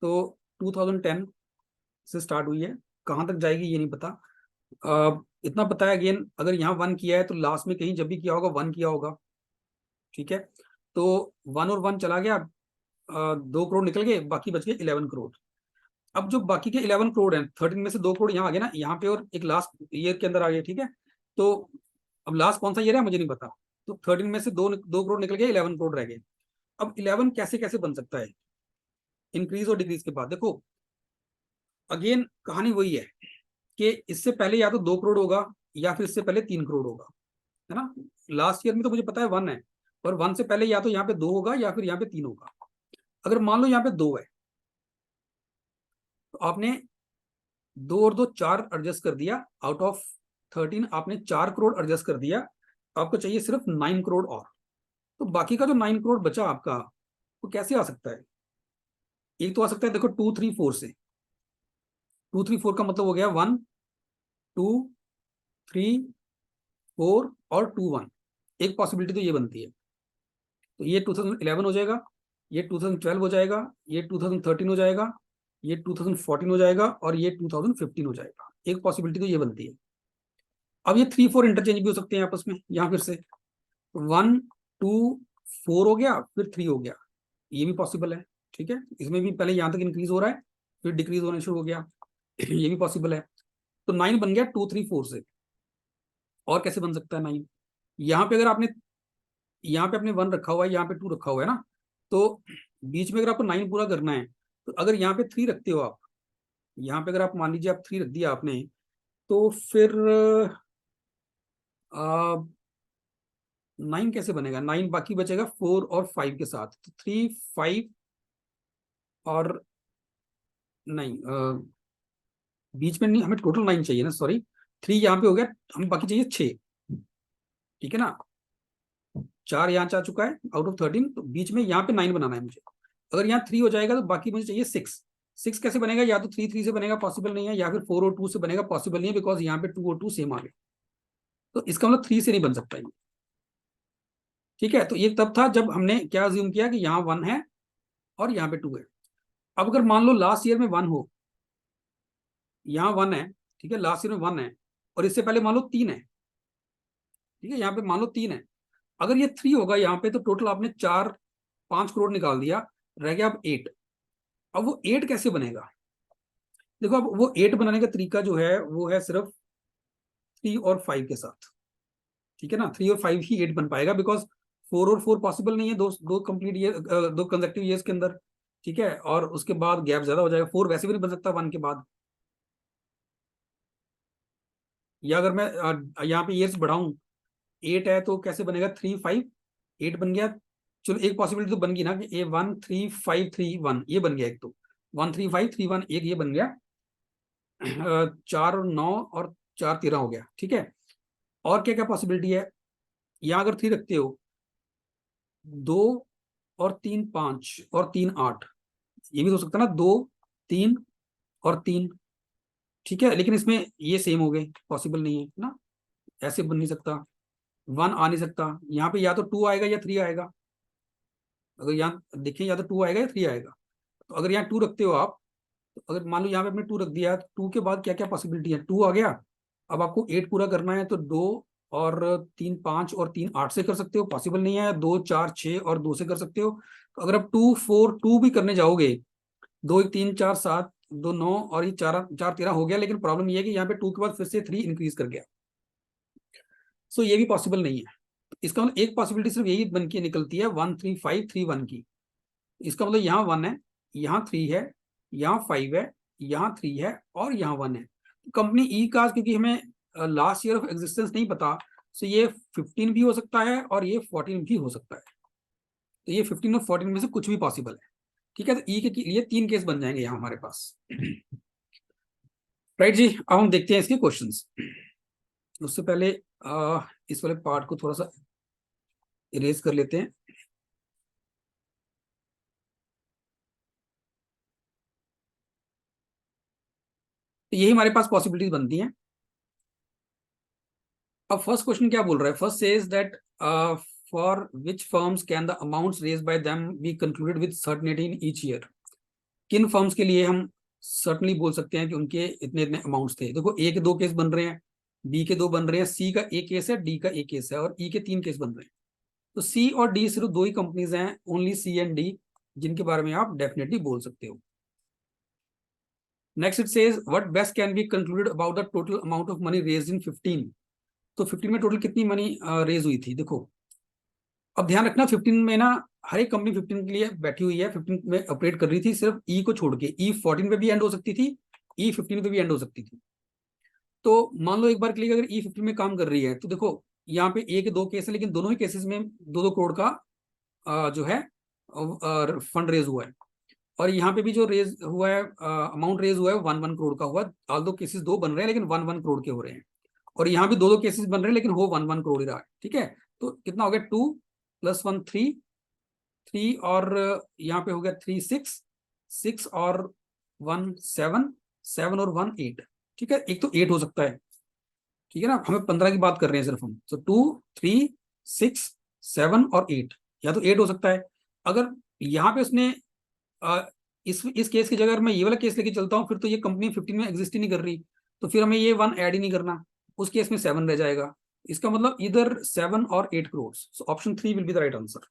तो 2010 से स्टार्ट हुई है, कहाँ तक जाएगी ये नहीं पता। इतना पता है अगेन, अगर यहाँ 1 किया है तो लास्ट में कहीं जब भी किया होगा 1 किया होगा। ठीक है, तो 1 और 1 चला गया, 2 करोड़ निकल गए, बाकी बच गए 11 करोड़। अब जो बाकी के 11 करोड़ हैं, 13 में से 2 करोड़ यहाँ आ गए ना, यहाँ पे, और एक लास्ट ईयर के अंदर आ गए। ठीक है, तो अब लास्ट कौन सा ईयर है मुझे नहीं पता। तो 13 में से 2 करोड़ निकल गए, 11 करोड़ रह गए। अब 11 कैसे कैसे बन सकता है इंक्रीज और डिक्रीज के बाद? देखो अगेन कहानी वही है कि इससे पहले या तो 2 करोड़ होगा, या फिर इससे पहले 3 करोड़ होगा, है ना। लास्ट ईयर में तो मुझे पता है 1 है, और 1 से पहले या तो यहाँ पे 2 होगा या फिर यहाँ पे 3 होगा। अगर मान लो यहाँ पे 2 है, तो आपने 2 और 2 4 एडजस्ट कर दिया, आउट ऑफ 13 आपने 4 करोड़ एडजस्ट कर दिया। आपको चाहिए सिर्फ 9 करोड़ और। तो बाकी का जो 9 करोड़ बचा आपका, वो कैसे आ सकता है? एक तो आ सकता है, देखो 2 3 4 से। 2 3 4 का मतलब हो गया 1 2 3 4 और 2 1। एक पॉसिबिलिटी तो ये बनती है। तो ये 2011 हो जाएगा, ये 2012 हो जाएगा, ये 2013 हो जाएगा, ये 2014 हो जाएगा, और ये 2015 हो जाएगा। एक पॉसिबिलिटी तो ये बनती है। अब ये 3 4 इंटरचेंज भी हो सकते हैं आपस में, यहाँ फिर से 1 2 4 हो गया, फिर 3 हो गया, ये भी पॉसिबल है। ठीक है, इसमें भी पहले यहाँ तक इंक्रीज हो रहा है, फिर डिक्रीज होना शुरू हो गया, ये भी पॉसिबल है। तो 9 बन गया 2 3 4 से। और कैसे बन सकता है 9? यहाँ पे अगर आपने, यहाँ पे आपने 1 रखा हुआ है, यहाँ पे 2 रखा हुआ है ना, तो बीच में अगर आपको 9 पूरा करना है, तो अगर यहाँ पे 3 रखते हो आप, यहाँ पे अगर आप मान लीजिए आप 3 रख दिया आपने, तो फिर 9 कैसे बनेगा? 9 बाकी बचेगा 4 और 5 के साथ, तो 3 5 और नहीं, बीच में नहीं, हमें टोटल 9 चाहिए ना, सॉरी। 3 यहाँ पे हो गया, हमें बाकी चाहिए 6। ठीक है ना, 4 यहाँ जा चुका है आउट ऑफ 13, तो बीच में यहाँ पे 9 बनाना है मुझे। अगर यहाँ 3 हो जाएगा तो बाकी मुझे चाहिए 6। 6 कैसे बनेगा? या तो 3 3 से बनेगा, पॉसिबल नहीं है, या फिर 4 और 2 से बनेगा, पॉसिबल नहीं है, बिकॉज यहाँ पे 2 और 2 सेम आ गए। तो इसका मतलब 3 से नहीं बन सकता ये। ठीक है, तो ये तब था जब हमने क्या अज्यूम किया कि यहाँ 1 है और यहाँ पे 2 है। अब अगर मान लो लास्ट ईयर में 1 हो, यहाँ 1 है, ठीक है, लास्ट ईयर में 1 है, और इससे पहले मान लो 3 है। ठीक है, यहाँ पे मान लो 3 है, अगर ये 3 होगा यहाँ पे, तो टोटल आपने 5 करोड़ निकाल दिया, रह गया अब 8। अब वो 8 कैसे बनेगा? देखो, अब वो 8 बनाने का तरीका जो है वो है सिर्फ 3 और 5 के साथ। ठीक है ना, 3 और 5 ही 8 बन पाएगा, बिकॉज 4 और 4 पॉसिबल नहीं है, दो दो कंप्लीट ईयर, 2 कंसेक्टिव ईयर्स के अंदर। ठीक है, और उसके बाद गैप ज्यादा हो जाएगा, 4 वैसे भी नहीं बन सकता 1 के बाद। या अगर मैं यहाँ पे ईयर्स बढ़ाऊं, 8 है तो कैसे बनेगा? 3 5 8 बन गया। चलो एक पॉसिबिलिटी तो बन गई ना कि ए 1 3 5 3 1, ये बन गया एक तो। 1 3 5 3 1 एक ये बन गया। 4 और 9 और 4 13 हो गया। ठीक है, और क्या क्या पॉसिबिलिटी है? यहाँ अगर 3 रखते हो, 2 और 3 5 और 3 8, ये भी तो हो सकता है ना, 2 3 और 3। ठीक है, लेकिन इसमें ये सेम हो गए, पॉसिबल नहीं है ना, ऐसे बन नहीं सकता। 1 आ नहीं सकता, यहाँ पे या तो 2 आएगा या 3 आएगा। अगर यहाँ देखें, या तो 2 आएगा या 3 आएगा। तो अगर यहाँ 2 रखते हो आप, तो अगर मान लो यहाँ पे आपने 2 रख दिया, तो 2 के बाद क्या क्या पॉसिबिलिटी है? 2 आ गया, अब आपको 8 पूरा करना है, तो 2 और 3 5 और 3 8 से कर सकते हो, पॉसिबल नहीं है। 2 4 6 और 2 से कर सकते हो। तो अगर आप 2 4 2 भी करने जाओगे, 2 1 3 4 7 2 9 और ये 4 4 13 हो गया, लेकिन प्रॉब्लम ये है कि यहाँ पे 2 के बाद फिर से 3 इंक्रीज कर गया। सो ये भी पॉसिबल नहीं है। इसका मतलब एक पॉसिबिलिटी सिर्फ यही बन के निकलती है 1 3 5 3 1 की। इसका मतलब यहाँ 1 है, यहाँ 3 है, यहाँ 5 है, यहाँ 3 है, और यहाँ 1 है। कंपनी ई का क्योंकि हमें लास्ट ईयर ऑफ एग्जिस्टेंस नहीं पता, सो ये 15 भी हो सकता है और ये 14 भी हो सकता है। तो ये 15 और 14 में से कुछ भी पॉसिबल है। ठीक है, तो ई के लिए 3 केस बन जाएंगे यहाँ हमारे पास। राइट जी, अब हम देखते हैं इसके क्वेश्चंस। उससे पहले इस वाले पार्ट को थोड़ा सा इरेज कर लेते हैं। तो यही हमारे पास पॉसिबिलिटीज बनती हैं। अब फर्स्ट क्वेश्चन क्या बोल रहा है? First says that for which firms can the amounts raise by them be concluded with certainty in each year. किन फर्म्स के लिए हम सर्टनली बोल सकते हैं कि उनके इतने इतने अमाउंट्स थे? देखो, ए के 2 केस बन रहे हैं, बी के 2 बन रहे हैं, सी का एक केस है, डी का एक केस है, और ई के 3 केस बन रहे हैं। तो सी और डी सिर्फ 2 ही कंपनीज हैं, ओनली सी एंड डी, जिनके बारे में आप डेफिनेटली बोल सकते हो। Next it says what best can be concluded about the total amount of money raised in 15। तो 15 में टोटल कितनी मनी रेज हुई थी? देखो, अब ध्यान रखना 15 में ना हर एक कंपनी 15 के लिए बैठी हुई है, 15 में ऑपरेट कर रही थी, सिर्फ ई को छोड़ के। ई 14 पे भी एंड हो सकती थी, ई 15 पे भी एंड हो सकती थी। तो मान लो एक बार के लिए अगर ई 15 में काम कर रही है, तो देखो यहाँ पे ए के 2 केस है, लेकिन दोनों ही केसेस में 2-2 करोड़ का जो है फंड रेज हुआ है। और यहाँ पे भी जो रेज हुआ है, अमाउंट रेज हुआ है, 1-1 करोड़ का हुआ। ऑल दो केसेस 2 बन रहे हैं, लेकिन 1-1 करोड़ के हो रहे हैं। और यहाँ भी 2-2 केसेस बन रहे हैं, लेकिन हो 1-1 करोड़ ही रहा है। ठीक है, तो कितना हो गया? 2 + 1 3 और यहाँ पे हो गया 3 6 6 और 1 7 7 और 1 8। ठीक है, एक तो 8 हो सकता है। ठीक है ना, हमें 15 की बात कर रहे हैं सिर्फ हम। तो 2 3 6 7 और 8, या तो 8 हो सकता है। अगर यहाँ पे उसने इस केस की जगह अगर मैं ये वाला केस लेके चलता हूँ, फिर तो ये कंपनी 15 में एग्जिस्ट ही नहीं कर रही, तो फिर हमें ये 1 ऐड ही नहीं करना, उस केस में 7 रह जाएगा। इसका मतलब इधर 7 और 8 crore. So option 3 will be the right answer.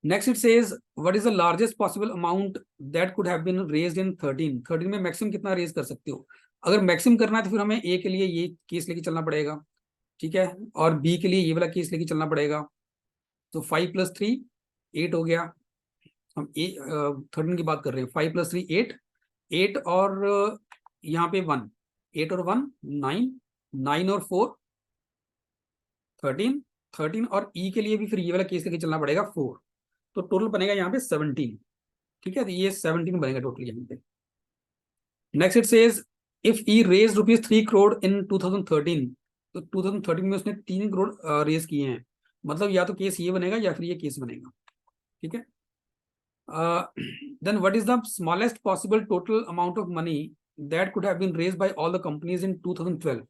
Next it says what is the largest possible amount that could have been raised in 13। 13 में मैक्सिमम कितना रेज कर सकते हो? अगर मैक्सिमम करना है तो फिर हमें ए के लिए ये केस लेके चलना पड़ेगा, ठीक है, और बी के लिए ये वाला केस लेके चलना पड़ेगा। तो 5 + 3 8 हो गया। हम 13 की बात कर रहे हैं। 5 + 3 8 8 और यहाँ पे 1, 8 और 1 9 9 और 4 13 13 और ई के लिए भी फिर ये वाला केस लेके चलना पड़ेगा 4। तो टोटल बनेगा यहाँ पे 17। ठीक है, तो ये 17 बनेगा टोटल यहाँ पे। Next it says if E raise ₹3 crore in 2013। तो 2013 में उसने 3 करोड़ रेज किए हैं, मतलब या तो केस ये बनेगा या फिर ये केस बनेगा। ठीक है, then what is the smallest possible total amount of money that could have been raised by all the companies in 2012।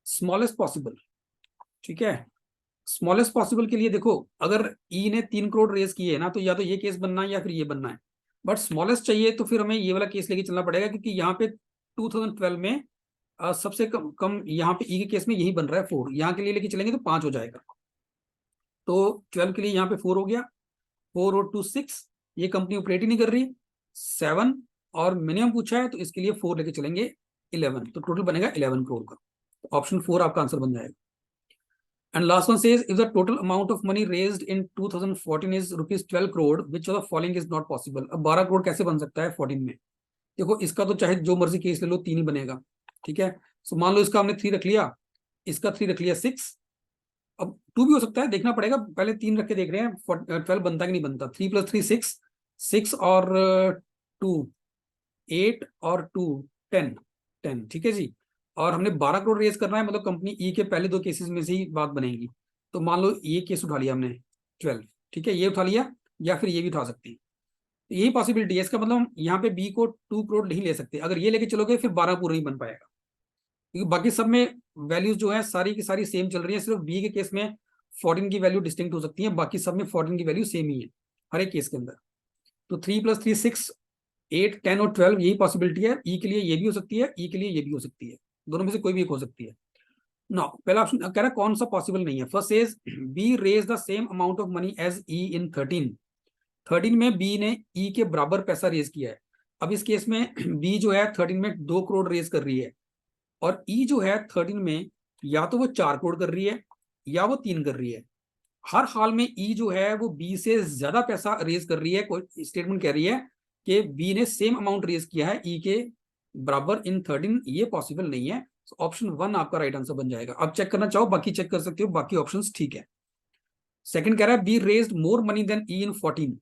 Smallest possible, ठीक है, स्मॉलेस्ट पॉसिबल के लिए देखो, अगर ई ने 3 करोड़ रेज किए ना, तो या तो ये केस बनना है या फिर ये बनना है। बट स्मॉलेस्ट चाहिए तो फिर हमें ये वाला केस लेके चलना पड़ेगा, क्योंकि यहाँ पे 2012 में सबसे कम यहाँ पे ई के केस में यही बन रहा है 4। यहाँ के लिए लेके चलेंगे तो 5 हो जाएगा। तो 12 के लिए यहाँ पे 4 हो गया, 4 और 2 6, ये कंपनी ऑपरेट ही नहीं कर रही। 7 और मिनिमम पूछा है, तो इसके लिए 4 लेके चलेंगे 11, तो टोटल बनेगा 11 करोड़ का। ऑप्शन 4 आपका आंसर बन जाएगा। And last one says if the total amount of money raised in 2014 is ₹12 crore, which of the following is not possible। अब 12 करोड़ कैसे बन सकता है 14 में? देखो, इसका तो चाहे जो मर्जी केस ले लो 3 ही बनेगा। ठीक है, सो मान लो इसका हमने 3 रख लिया, इसका 3 रख लिया 6, अब 2 भी हो सकता है, देखना पड़ेगा, पहले 3 रख के देख रहे हैं 12 बनता कि नहीं बनता। 3 + 3 6 6 और 2 8 और 2 10 10। ठीक है जी, और हमने 12 करोड़ रेज करना है, मतलब कंपनी ई के पहले 2 केसेस में से ही बात बनेगी। तो मान लो ये केस उठा लिया हमने 12, ठीक है, ये उठा लिया, या फिर ये भी उठा सकते हैं। तो यही पॉसिबिलिटी है। इसका मतलब हम यहाँ पे बी को 2 करोड़ नहीं ले सकते, अगर ये लेके चलोगे फिर 12 पूरा नहीं बन पाएगा, क्योंकि बाकी सब में वैल्यूज जो है सारी की सारी सेम चल रही है। सिर्फ बी के केस में 14 की वैल्यू डिस्टिंक्ट हो सकती है, बाकी सब में 14 की वैल्यू सेम ही है हर एक केस के अंदर। तो 3 + 3 6 8 10 और 12, यही पॉसिबिलिटी है। ई के लिए ये भी हो सकती है, ई के लिए ये भी हो सकती है, दोनों में से कोई भी एक हो सकती है। नो, पहला ऑप्शन कह रहा है कौन सा पॉसिबल नहीं है। First is B raise the same amount of money as E in 13। 13 में बी ने ई के बराबर पैसा रेज किया है। अब इस केस में बी जो है 13 में 2 करोड़ रेज कर रही है, और ई जो है 13 में या तो वो 4 करोड़ कर रही है या वो 3 कर रही है। हर हाल में ई जो है वो बी से ज्यादा पैसा रेज कर रही है। कोई स्टेटमेंट कह रही है कि बी ने सेम अमाउंट रेज किया है ई के बराबर इन 13, ये पॉसिबल नहीं है। ऑप्शन 1 आपका राइट आंसर बन जाएगा। अब चेक करना चाहो बाकी चेक कर सकते हो, बाकी ऑप्शंस ठीक है। सेकंड कह रहा है B raised more money than E in 14।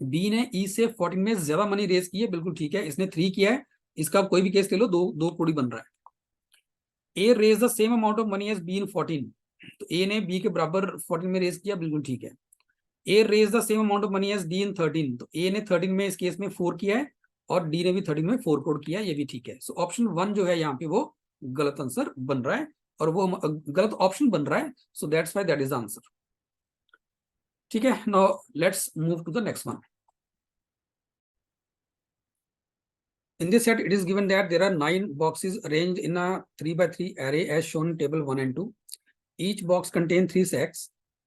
B ने ई से 14 में ज्यादा मनी रेज की है, बिल्कुल ठीक है, इसने 3 किया है, इसका कोई भी केस ले लो, 2 करोड़ बन रहा है। A raise the same amount of money as B in 14। तो ए ने बी के बराबर 14 में रेज किया, बिल्कुल ठीक है। A raise the same amount of money as D in 13, तो ए ने 13 में इस केस में 4 किया है और डी ने भी 13 में 4 कोड किया है, ये भी ठीक है। सो ऑप्शन 1 जो है यहाँ पे वो गलत आंसर बन रहा है, और वो गलत ऑप्शन बन रहा है, so that's why that is answer. ठीक है, now let's move to the next one. In this set, it is given that there are 9 boxes arranged in a 3 by 3 array as shown in table 1 and 2. Each box contains 3 sacks.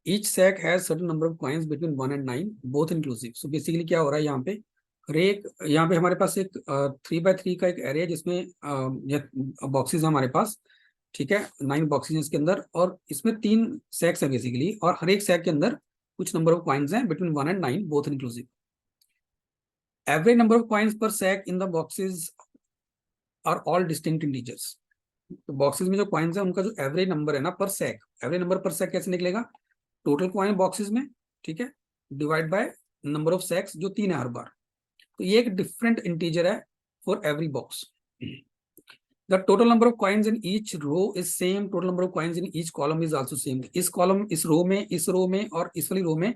Each sack has certain number of coins between 1 and 9, both inclusive. So basically क्या हो रहा है यहाँ पे, हर एक यहाँ पे हमारे पास एक 3 by 3 का एक एरिया जिसमें बॉक्सेस हमारे पास, ठीक है, 9 बॉक्सेस हैं इसके अंदर, और इसमें 3 सैक्स हैं बेसिकली, और हर एक सैक के अंदर कुछ नंबर ऑफ कॉइन्स हैं between 1 and 9, both inclusive. Average number of coins per sack in the boxes are all distinct integers. तो बॉक्सेस में जो कॉइन्स है उनका जो एवरेज नंबर है ना पर सैक, एवरेज नंबर पर सैक कैसे निकलेगा, टोटल कॉइन बॉक्सेस में, ठीक है, divide by number of sacks जो 3 है हर बार। तो ये एक डिफरेंट इंटीजर है for every box. The total number of coins in each row is same, total number of coins in each column is also same. इस कॉलम, इस रो में और इस वाली रो में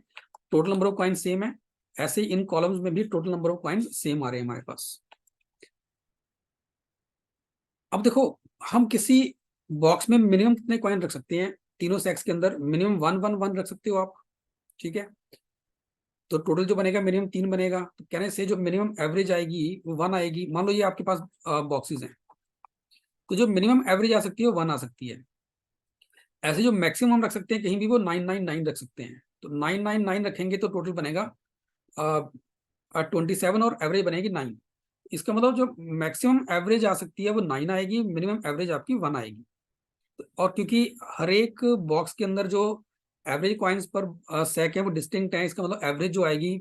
total number of coins same है, ऐसे ही इन कॉलम्स में भी total number of coins same आ रहे हैं हमारे पास। अब देखो, हम किसी बॉक्स में मिनिमम कितने कॉइन रख सकते हैं, तीनों सेक्स के अंदर मिनिमम 1 1 1 रख सकते हो आप, ठीक है। तो टोटल जो बनेगा मिनिमम 3 बनेगा, तो कहने से जो मिनिमम एवरेज आएगी वो 1 आएगी। मान लो ये आपके पास बॉक्सेस हैं, तो जो मिनिमम एवरेज आ सकती है वो 1 आ सकती है। ऐसे जो मैक्सिमम हम रख सकते हैं कहीं भी वो 999 रख सकते हैं, तो 999 रखेंगे तो टोटल बनेगा 27 और एवरेज बनेगी 9। इसका मतलब जो मैक्सिमम एवरेज आ सकती है वो 9 आएगी, मिनिमम एवरेज आपकी 1 आएगी। और क्योंकि हर एक बॉक्स के अंदर जो एवरेज कॉइन्स पर सैक है वो डिस्टिंक्ट है, इसका मतलब एवरेज जो आएगी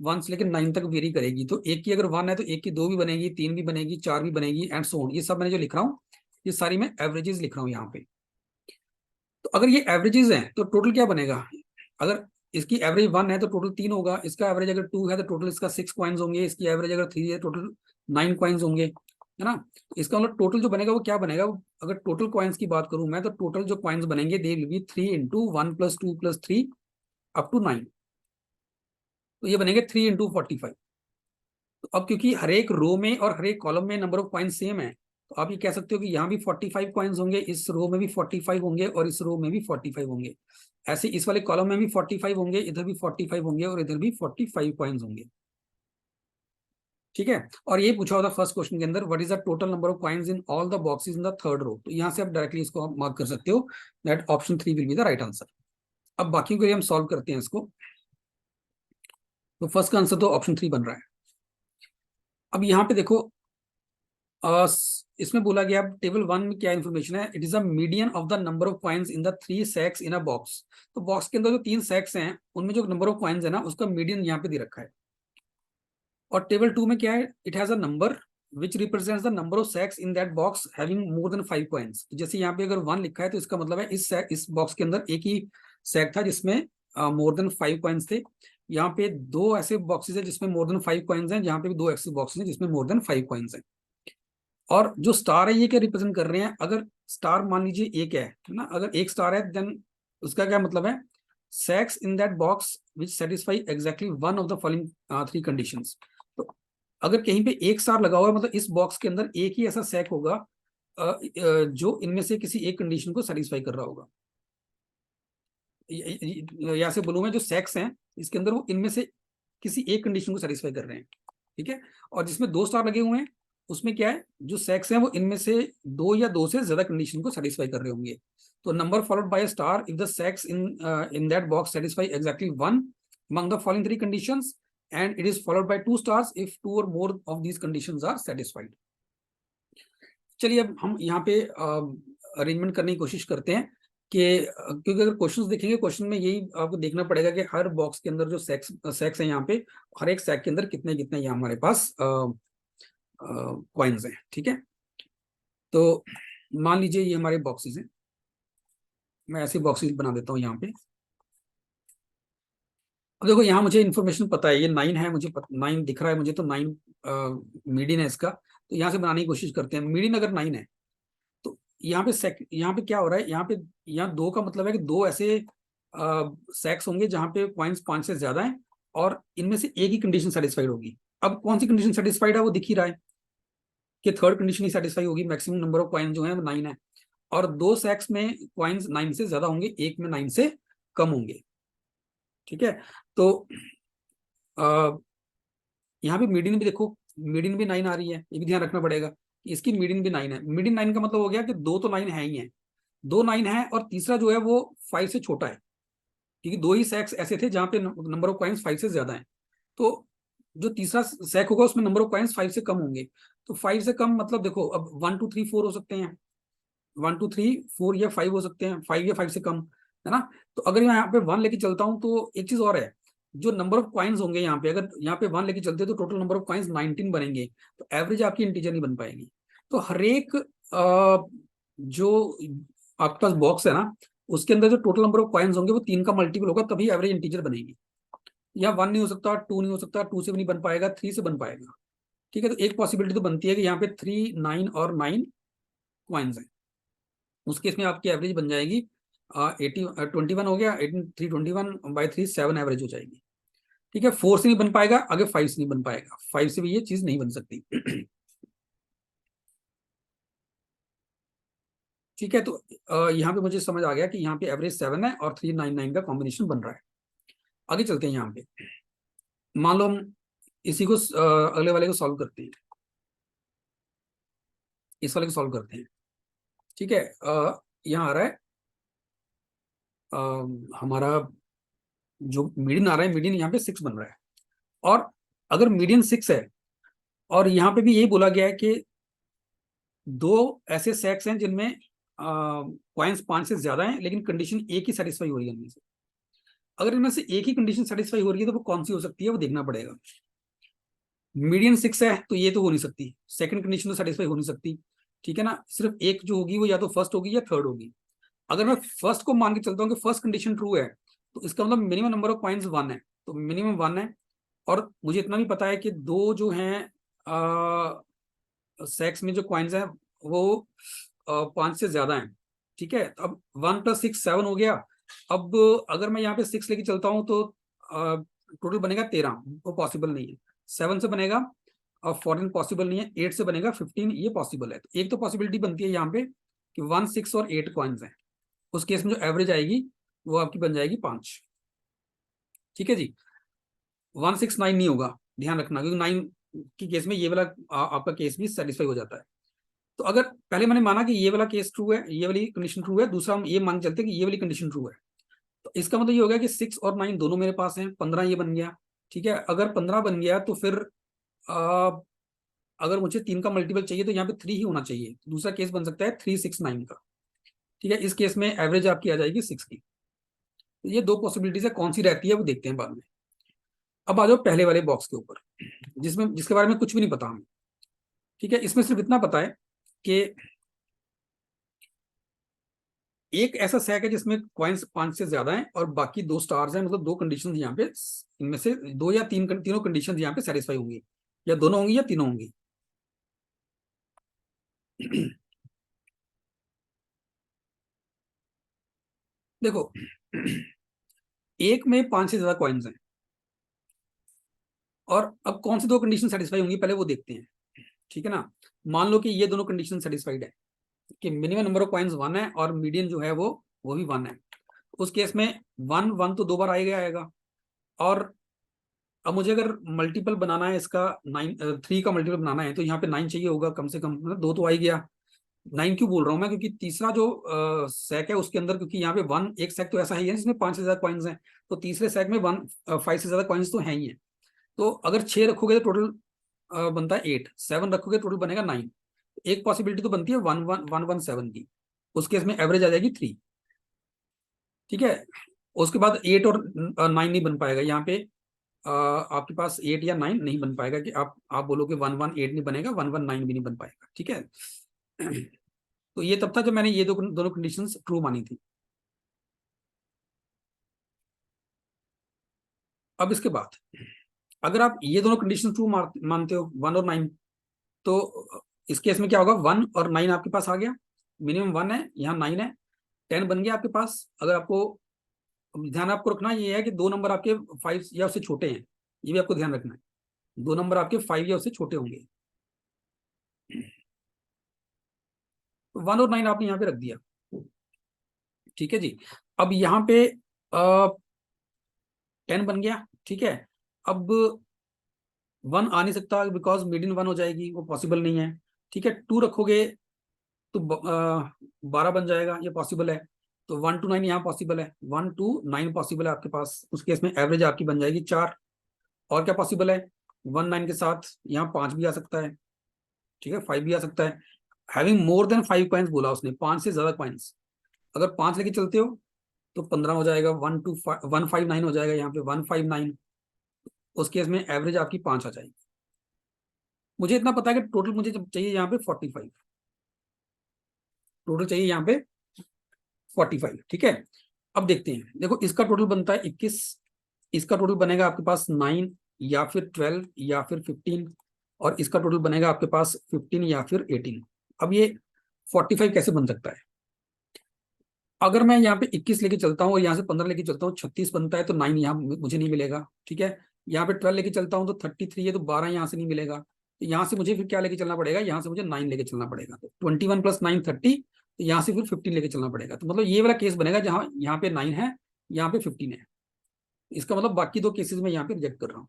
1 से लेकर 9 तक वेरी करेगी। तो एक की अगर 1 है तो एक की 2 भी बनेगी, 3 भी बनेगी, 4 भी बनेगी, एंड सो ऑन। ये सब मैंने जो लिख रहा हूँ ये सारी मैं एवरेजेस लिख रहा हूँ यहाँ पे। तो अगर ये एवरेजेस हैं तो टोटल क्या बनेगा, अगर इसकी एवरेज 1 है तो टोटल 3 होगा, इसका एवरेज अगर 2 है तो टोटल इसका 6 कॉइन्स होंगे, इसकी एवरेज अगर 3 है टोटल 9 कॉइन्स होंगे, है ना। इसका मतलब टोटल जो बनेगा वो क्या बनेगा, अगर टोटल कॉइन्स की बात करूं मैं तो टोटल जो कॉइन्स बनेंगे they will be 3 into 1 plus 2 plus 3 up to 9। तो ये बनेंगे 3 इंटू 45। तो अब क्योंकि हर एक रो में और हर एक कॉलम में नंबर ऑफ कॉइन्स सेम है, तो आप ये कह सकते हो कि यहाँ भी 45 कॉइन्स होंगे, इस रो में भी 45 होंगे, और इस रो में भी 45 होंगे। ऐसे इस वाले कॉलम में भी 45 होंगे, इधर भी 45 होंगे, और इधर भी 45 कॉइन्स होंगे, ठीक है। और ये पूछा होता फर्स्ट क्वेश्चन के अंदर, what is the total number of coins in all the boxes in the third row. तो यहाँ से आप डायरेक्टली इसको मार्क कर सकते हो that option 3 will be the right answer. अब बाकी को हम सॉल्व करते हैं इसको। तो फर्स्ट का आंसर तो ऑप्शन 3 बन रहा है। अब यहाँ पे देखो, इसमें बोला गया टेबल 1 में क्या इन्फॉर्मेशन है, it is a median of the number of coins in the 3 sacks in a box. तो बॉक्स के अंदर जो 3 सैक्स हैं उनमें जो नंबर ऑफ कॉइन्स है ना उसका मीडियन यहाँ पे दे रखा है। और टेबल 2 में क्या है, it has a number which represents the number of sacks in that box having more than 5 coins. जैसे यहाँ पे अगर 1 लिखा है तो इसका मतलब है इस बॉक्स के अंदर एक ही सैक था जिसमें मोर देन 5 कॉइन्स थे। यहाँ पे 2 ऐसे बॉक्सेस है जिसमें मोर देन 5 कॉइन्स हैं, यहाँ पे भी 2 ऐसे बॉक्सेस हैं जिसमें मोर देन 5 कॉइन्स हैं। और जो स्टार है ये क्या रिप्रेजेंट कर रहे हैं, अगर स्टार मान लीजिए एक है ना, अगर एक स्टार है देन उसका क्या मतलब है, sacks in that box which satisfy exactly one of the following 3 conditions. तो अगर कहीं पे एक स्टार लगा हुआ है मतलब इस बॉक्स के अंदर एक ही ऐसा सैक होगा जो इनमें से किसी एक कंडीशन को सेटिस्फाई कर रहा होगा। या से बोलूं मैं, जो सैक्स हैं इसके अंदर वो इनमें से किसी एक कंडीशन को सेटिस्फाई कर रहे हैं, ठीक है। और जिसमें 2 स्टार लगे हुए हैं उसमें क्या है, जो सेक्स हैं वो इनमें से 2 या 2 से ज्यादा कंडीशन को सेटिस्फाई कर रहे होंगे। तो number followed by star if the sex in that box satisfy exactly one among the following 3 conditions and it is followed by 2 stars if 2 or more of these conditions are satisfied। चलिए अब हम यहाँ पे अरेंजमेंट करने की कोशिश करते हैं कि क्योंकि अगर क्वेश्चंस देखेंगे क्वेश्चन में यही आपको देखना पड़ेगा कि हर बॉक्स के अंदर जो सेक्स है यहाँ पे, हर एक सेक के अंदर कितने कितने यहाँ हमारे पास कॉइन्स हैं, ठीक है। तो मान लीजिए ये हमारे बॉक्सेस हैं, मैं ऐसे बॉक्सेस बना देता हूँ यहाँ पे। अब देखो यहाँ मुझे इन्फॉर्मेशन पता है, ये 9 है, मुझे 9 दिख रहा है मुझे, तो 9 मीडियन है इसका। तो यहाँ से बनाने की कोशिश करते हैं। मीडियन अगर 9 है तो यहाँ पे क्या हो रहा है, यहाँ 2 का मतलब है कि 2 ऐसे सेक्स होंगे जहां पे पॉइंट्स 5 से ज्यादा हैं और इनमें से एक ही कंडीशन सेटिस्फाइड होगी। अब कौन सी कंडीशन सेटिस्फाइड है वो दिख ही रहा है कि थर्ड कंडीशन ही सेटिस्फाई होगी, मैक्सिमम नंबर ऑफ कॉइन जो है वो 9 है। और दो सेक्स में कॉइन्स 9 से ज्यादा होंगे, एक में 9 से कम होंगे। ठीक है, तो यहाँ पे मीडियन भी देखो, मीडियन भी 9 आ रही है, ये भी ध्यान रखना पड़ेगा कि इसकी मीडियन भी 9 है। मीडियन 9 का मतलब हो गया कि दो तो 9 है ही है, दो 9 है और तीसरा जो है वो 5 से छोटा है, क्योंकि दो ही सेक्स ऐसे थे जहां पे नंबर ऑफ कॉइन्स 5 से ज्यादा है। तो जो तीसरा सेक होगा उसमें नंबर ऑफ कॉइन्स 5 से कम होंगे। तो 5 से कम मतलब देखो, अब 1 2 3 4 हो सकते हैं, 1 2 3 4 या 5 हो सकते हैं, 5 या 5 से कम, है ना। तो अगर मैं यहाँ पे 1 लेके चलता हूँ तो एक चीज और है, जो नंबर ऑफ कॉइन्स होंगे यहाँ पे, अगर यहाँ पे 1 लेके चलते हैं तो टोटल नंबर ऑफ कॉइन्स 19 बनेंगे, तो एवरेज आपकी इंटीजर नहीं बन पाएगी। तो हर एक जो आपके पास बॉक्स है ना, उसके अंदर जो टोटल नंबर ऑफ कॉइन्स होंगे वो 3 का मल्टीपल होगा, तभी एवरेज इंटीजर बनेगी। या 1 नहीं हो सकता, 2 नहीं हो सकता, 2 से भी नहीं बन पाएगा, 3 से बन पाएगा। ठीक है, तो एक पॉसिबिलिटी तो बनती है कि यहाँ पे 3 9 और 9 कॉइन्स हैं, उस केस में आपकी एवरेज बन जाएगी 80 21 हो गया, 18 3 21 बाई 3 7 एवरेज हो जाएगी। ठीक है, 4 से नहीं बन पाएगा, आगे 5 से नहीं बन पाएगा, 5 से भी ये चीज नहीं बन सकती। ठीक है, तो यहाँ पे मुझे समझ आ गया कि यहाँ पे एवरेज 7 है और 399 का कॉम्बिनेशन बन रहा है। आगे चलते हैं, यहाँ पे मान लो हम इसी को अगले वाले को सॉल्व करते हैं, इस वाले को सॉल्व करते हैं। ठीक है, यहाँ आ रहा है हमारा जो मीडियन आ रहा है, मीडियन यहाँ पे 6 बन रहा है। और अगर मीडियन 6 है और यहाँ पे भी यही बोला गया है कि दो ऐसे सेक्स हैं जिनमें पॉइंट्स 5 से ज्यादा हैं लेकिन कंडीशन एक ही सेटिस्फाई हो रही है इनमें से, अगर इनमें से एक ही कंडीशन सेटिस्फाई हो रही है तो वो कौन सी हो सकती है वो देखना पड़ेगा। मीडियन 6 है तो ये तो हो नहीं सकती, सेकंड कंडीशन तो सेटिस्फाई हो नहीं सकती। ठीक है ना, सिर्फ एक जो होगी वो या तो फर्स्ट होगी या थर्ड होगी। अगर मैं फर्स्ट को मान के चलता हूँ कि फर्स्ट कंडीशन ट्रू है, तो इसका मतलब मिनिमम नंबर ऑफ पॉइंट्स 1 है, तो मिनिमम 1 है। और मुझे इतना भी पता है कि दो जो हैं सेक्स में जो कॉइन्स हैं वो 5 से ज्यादा हैं। ठीक है, तो अब 1 + 6 7 हो गया। अब अगर मैं यहाँ पे 6 लेके चलता हूँ तो टोटल बनेगा 13, वो पॉसिबल नहीं है। 7 से बनेगा और 14 पॉसिबल नहीं है, 8 से बनेगा 15, ये पॉसिबल है। तो एक तो पॉसिबिलिटी बनती है यहाँ पे कि 1 6 और 8 कॉइन्स हैं, उस केस में जो एवरेज आएगी वो आपकी बन जाएगी 5। ठीक है जी, 1 6 9 नहीं होगा, ध्यान रखना, क्योंकि 9 की केस में ये वाला आपका केस भी सेटिस्फाई हो जाता है। तो अगर पहले मैंने माना कि ये वाला केस ट्रू है, ये वाली कंडीशन ट्रू है, दूसरा हम ये मान चलते हैं कि ये वाली कंडीशन ट्रू है, तो इसका मतलब ये हो गया कि 6 और 9 दोनों मेरे पास हैं, 15 ये बन गया। ठीक है, अगर 15 बन गया तो फिर आ, अगर मुझे 3 का मल्टीपल चाहिए तो यहाँ पे 3 ही होना चाहिए, दूसरा केस बन सकता है 3 6 9 का। ठीक है, इस केस में एवरेज आपकी आ जाएगी 6 की। तो ये दो पॉसिबिलिटीज है, कौन सी रहती है वो देखते हैं बाद में। अब आ जाओ पहले वाले बॉक्स के ऊपर, जिसके बारे में कुछ भी नहीं पता हमें। ठीक है, इसमें सिर्फ इतना पता है कि एक ऐसा सेक है जिसमें कॉइन्स 5 से ज्यादा हैं और बाकी दो स्टार्स हैं, मतलब दो कंडीशंस यहाँ पे, इनमें से दो या तीनों कंडीशंस यहाँ पे सेटिस्फाई होंगी, या दोनों होंगी या तीनों होंगी। देखो, एक में 5 से ज्यादा कॉइन्स हैं और अब कौन सी दो कंडीशन सेटिस्फाई होंगी पहले वो देखते हैं। ठीक है ना, मान लो कि ये दोनों कंडीशन सेटिस्फाइड है कि मिनिमम नंबर ऑफ कॉइन्स 1 है और मीडियन जो है वो भी 1 है। उस केस में 1 1 तो 2 बार आएगा। और अब मुझे अगर मल्टीपल बनाना है इसका, 3 का मल्टीपल बनाना है तो यहाँ पे 9 चाहिए होगा कम से कम, मतलब 2 तो आ ही गया। 9 क्यों बोल रहा हूँ मैं, क्योंकि तीसरा जो सेक है उसके अंदर, क्योंकि यहाँ पे एक सेक तो ऐसा ही है जिसमें 5 से ज्यादा कॉइन्स हैं, तो तीसरे सेक में 5 से ज्यादा कॉइन्स तो हैं ही है। तो अगर 6 रखोगे तो टोटल बनता है 8, 7 रखोगे टोटल बनेगा 9। एक पॉसिबिलिटी तो बनती है 1 1 1 1 7 की, उस केस में एवरेज आ जाएगी 3। ठीक है, उसके बाद 8 और 9 नहीं बन पाएगा यहाँ पे, आपके पास 8 या 9 नहीं बन पाएगा कि आप बोलो कि 1 1 8 नहीं बनेगा, 1 1 9 भी नहीं बन पाएगा। ठीक है, तो ये तब था जब मैंने ये दोनों कंडीशंस ट्रू मानी थी। अब इसके बाद अगर आप ये दोनों कंडीशन ट्रू मानते हो 1 और 9, तो इस केस में क्या होगा, 1 और 9 आपके पास आ गया, मिनिमम 1 है, यहाँ 9 है, 10 बन गया आपके पास। अगर आपको अब ध्यान आपको रखना ये है कि दो नंबर आपके 5 या उससे छोटे हैं, ये भी आपको ध्यान रखना है, दो नंबर आपके 5 या उससे छोटे होंगे। तो 1 और 9 आपने यहाँ पे रख दिया, ठीक है जी। अब यहाँ पे 10 बन गया, ठीक है। अब 1 आ नहीं सकता बिकॉज मीडियन 1 हो जाएगी, वो पॉसिबल नहीं है, ठीक है। 2 रखोगे तो 12 बन जाएगा, ये पॉसिबल है। तो 1 to 9 यहाँ पॉसिबल है, 1 to 9 पॉसिबल है आपके पास, उस केस में एवरेज आपकी बन जाएगी 4। और क्या पॉसिबल है, 1 9 के साथ यहाँ 5 भी आ सकता है, ठीक है, 5 भी आ सकता है। हैविंग मोर देन 5 कॉइन्स बोला उसने, 5 से ज्यादा कॉइन्स, अगर 5 लेके चलते हो तो 15 हो जाएगा, 159 हो जाएगा, यहाँ पे 159, उस केस में एवरेज आपकी 5 आ जाएगी। मुझे इतना पता है कि टोटल मुझे जब चाहिए यहाँ पे 45, टोटल चाहिए यहाँ पे 45, ठीक है। अब देखते हैं, देखो इसका टोटल बनता है 21, इसका टोटल बनेगा आपके पास 9 या फिर 12 या फिर 15, और इसका टोटल बनेगा आपके पास 15 या फिर 18। अब ये 45 कैसे बन सकता है, अगर मैं यहाँ पे 21 लेके चलता हूँ और यहाँ से 15 लेके चलता हूँ, 36 बनता है, तो 9 यहाँ मुझे नहीं मिलेगा, ठीक है। यहाँ पे 12 लेके चलता हूँ तो 33 है, तो 12 यहाँ से नहीं मिलेगा, तो यहाँ से मुझे फिर क्या लेके चलना पड़ेगा, यहाँ से मुझे 9 लेके चलना पड़ेगा, तो 21 + 9 30, तो यहाँ से फिर 15 लेके चलना पड़ेगा। तो मतलब ये वाला केस बनेगा जहाँ यहाँ पे 9 है, यहाँ पे 15 है, इसका मतलब बाकी दो केसेस में यहाँ पे रिजेक्ट कर रहा हूँ,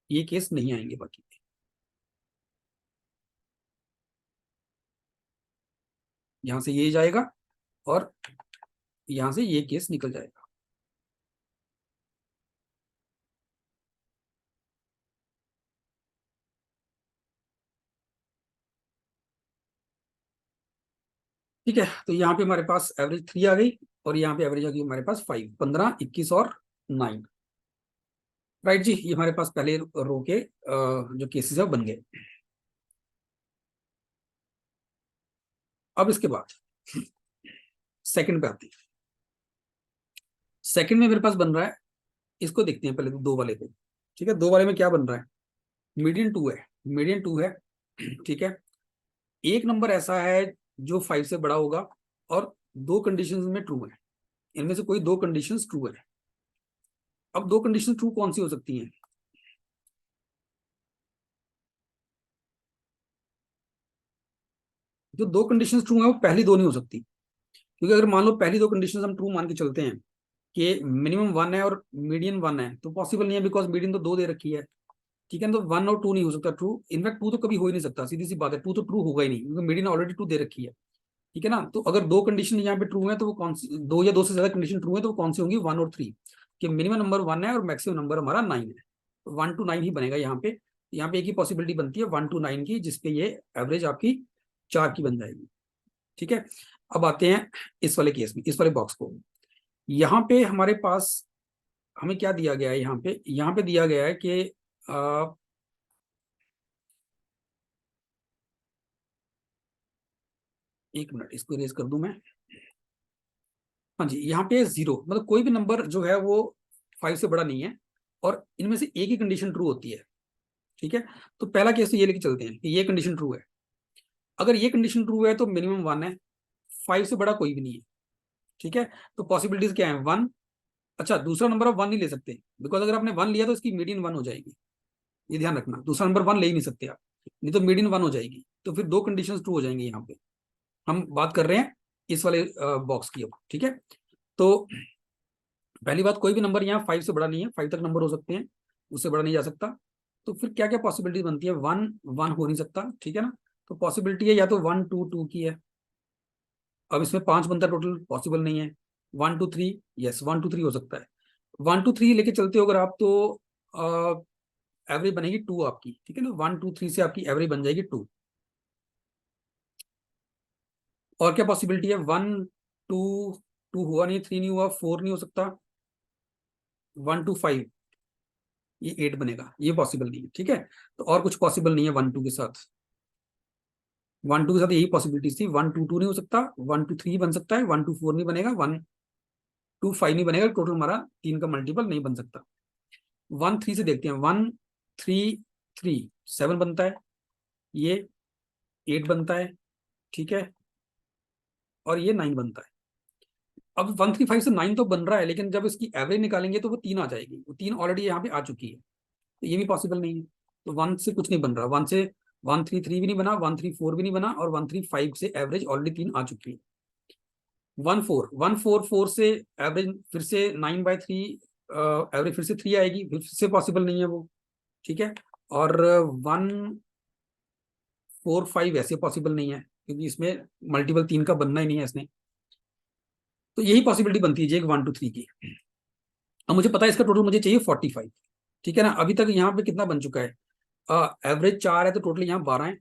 ये केस नहीं आएंगे बाकी, यहाँ से ये जाएगा और यहाँ से ये केस निकल जाएगा। ठीक है, तो यहाँ पे हमारे पास एवरेज 3 आ गई, और यहाँ पे एवरेज आ गई हमारे पास 5, 15, 21 और 9। राइट जी, ये हमारे पास पहले रो के जो केसेस है वो बन गए। अब इसके बाद सेकंड पे आते हैं। सेकंड में मेरे पास बन रहा है, इसको देखते हैं पहले तो दो वाले को, ठीक है। दो वाले में क्या बन रहा है, मीडियन 2 है, मीडियन 2 है, ठीक है। एक नंबर ऐसा है जो 5 से बड़ा होगा और दो कंडीशंस में ट्रू है, इनमें से कोई दो कंडीशंस ट्रू है। अब दो कंडीशन ट्रू कौन सी हो सकती हैं, जो दो कंडीशन ट्रू है वो पहली दो नहीं हो सकती, क्योंकि अगर मान लो पहली दो कंडीशन हम ट्रू मान के चलते हैं कि मिनिमम 1 है और मीडियन 1 है, तो पॉसिबल नहीं है, बिकॉज मीडियन तो 2 दे रखी है, ठीक है। तो 1 और 2 नहीं हो सकता ट्रू, इनफैक्ट 2 तो कभी हो ही नहीं सकता, सीधी सी बात है, 2 तो ट्रू होगा ही नहीं, क्योंकि मीडियन ऑलरेडी 2 दे रखी है, ठीक है ना। तो अगर दो कंडीशन यहाँ पे ट्रू है तो वो कौन सी दो, या दो से ज्यादा कंडीशन ट्रू है तो वो कौन सी होंगी, 1 और 3, कि मिनिमम नंबर 1 है और मैक्सिमम नंबर हमारा 9 है, तो 1 to 9 ही बनेगा यहाँ पे। यहाँ पे एक ही पॉसिबिलिटी बनती है 1 to 9 की, जिसपे ये एवरेज आपकी 4 की बन जाएगी, ठीक है। अब आते हैं इस वाले केस में, इस वाले बॉक्स को, यहाँ पे हमारे पास हमें क्या दिया गया है, यहाँ पे दिया गया है कि एक मिनट, इसको इरेज कर दूं मैं। हाँ जी, यहाँ पे 0 मतलब कोई भी नंबर जो है वो 5 से बड़ा नहीं है, और इनमें से एक ही कंडीशन ट्रू होती है, ठीक है। तो पहला केस तो ये लेके चलते हैं कि ये कंडीशन ट्रू है, अगर ये कंडीशन ट्रू है तो मिनिमम 1 है, 5 से बड़ा कोई भी नहीं है, ठीक है। तो पॉसिबिलिटीज क्या है, 1, अच्छा दूसरा नंबर आप 1 नहीं ले सकते, बिकॉज अगर आपने 1 लिया तो इसकी मीडियन 1 हो जाएगी, ये ध्यान रखना, दूसरा नंबर 1 ले ही नहीं सकते आप, नहीं तो मीडियन 1 हो जाएगी, तो फिर दो कंडीशन ट्रू हो जाएंगी। यहाँ पे हम बात कर रहे हैं इस वाले बॉक्स की अब, ठीक है। तो पहली बात, कोई भी नंबर यहाँ 5 से बड़ा नहीं है, 5 तक नंबर हो सकते हैं, उससे बड़ा नहीं जा सकता। तो फिर क्या क्या पॉसिबिलिटी बनती है, 1 1 हो नहीं सकता, ठीक है ना। तो पॉसिबिलिटी है या तो 1 2 2 की है, अब इसमें 5 बनता है टोटल, पॉसिबल नहीं है। 1 2 3, यस 1 2 3 हो सकता है, 1 2 3 लेके चलते हो अगर आप, तो एवरेज बनेगी 2 आपकी, ठीक है ना, 1 2 3 से आपकी एवरेज बन जाएगी 2। और क्या पॉसिबिलिटी है, 1 2 2 हुआ नहीं, 3 नहीं हुआ, 4 नहीं हो सकता, 1 2 5, ये 8 बनेगा, ये पॉसिबल नहीं है, ठीक है। तो और कुछ पॉसिबल नहीं है 1 2 के साथ, 1 2 के साथ यही पॉसिबिलिटीज थी, 1 2 2 नहीं हो सकता, 1 2 3 बन सकता है, 1 2 4 नहीं बनेगा, 1 2 5 नहीं बनेगा, टोटल हमारा 3 का मल्टीपल नहीं बन सकता। 1 3 से देखते हैं, 1 3 3 7 बनता है, ये 8 बनता है, ठीक है, और ये 9 बनता है। अब 135 से 9 तो बन रहा है, लेकिन जब इसकी एवरेज निकालेंगे तो वो 3 आ जाएगी, वो 3 ऑलरेडी यहाँ पे आ चुकी है, तो ये भी पॉसिबल नहीं है। तो 1 से कुछ नहीं बन रहा, 1 से 133 भी नहीं बना, 134 भी नहीं बना, और 135 से एवरेज ऑलरेडी 3 आ चुकी है। 144 से एवरेज फिर से 9/3, एवरेज फिर से 3 आएगी, फिर से पॉसिबल नहीं है वो, ठीक है। और 145 ऐसे पॉसिबल नहीं है, क्योंकि इसमें मल्टीपल 3 का बनना ही नहीं है इसने। तो यही पॉसिबिलिटी बनती है जी 1 2 3 की। अब मुझे पता है इसका टोटल मुझे चाहिए 45, ठीक है ना। अभी तक यहाँ पे कितना बन चुका है, एवरेज 4 है तो टोटल यहाँ 12 है,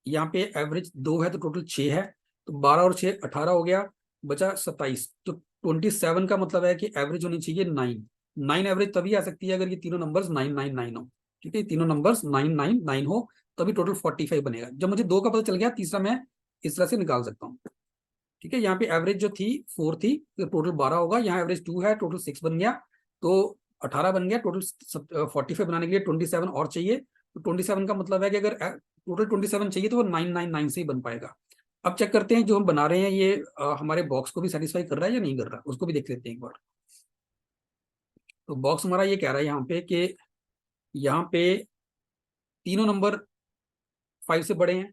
यहाँ पे एवरेज 2 है तो टोटल 6 है, तो 12 और 6 18 हो गया, बचा 27। तो 27 का मतलब है कि एवरेज होनी चाहिए 9 एवरेज तभी आ सकती है अगर ये तीनों नंबर्स 9 9 9 हो, ठीक है, तीनों नंबर्स 9 9 9 हो, तभी टोटल 45 बनेगा। जब मुझे 2 का पता चल गया, तीसरा मैं इस तरह से निकाल सकता हूँ, ठीक है। यहाँ पे एवरेज जो थी 4 थी, तो टोटल 12 होगा, यहाँ एवरेज 2 है, टोटल 6 बन गया, तो 18 बन गया। टोटल 45 बनाने के लिए 27 और चाहिए, तो 27 का मतलब है कि अगर टोटल 27 चाहिए तो वो 9 9 9 से ही बन पाएगा। अब चेक करते हैं जो हम बना रहे हैं ये हमारे बॉक्स को भी सेटिस्फाई कर रहा है या नहीं कर रहा, उसको भी देख लेते हैं एक बार। तो बॉक्स हमारा ये कह रहा है यहाँ पे कि यहाँ पे तीनों नंबर 5 से बड़े हैं,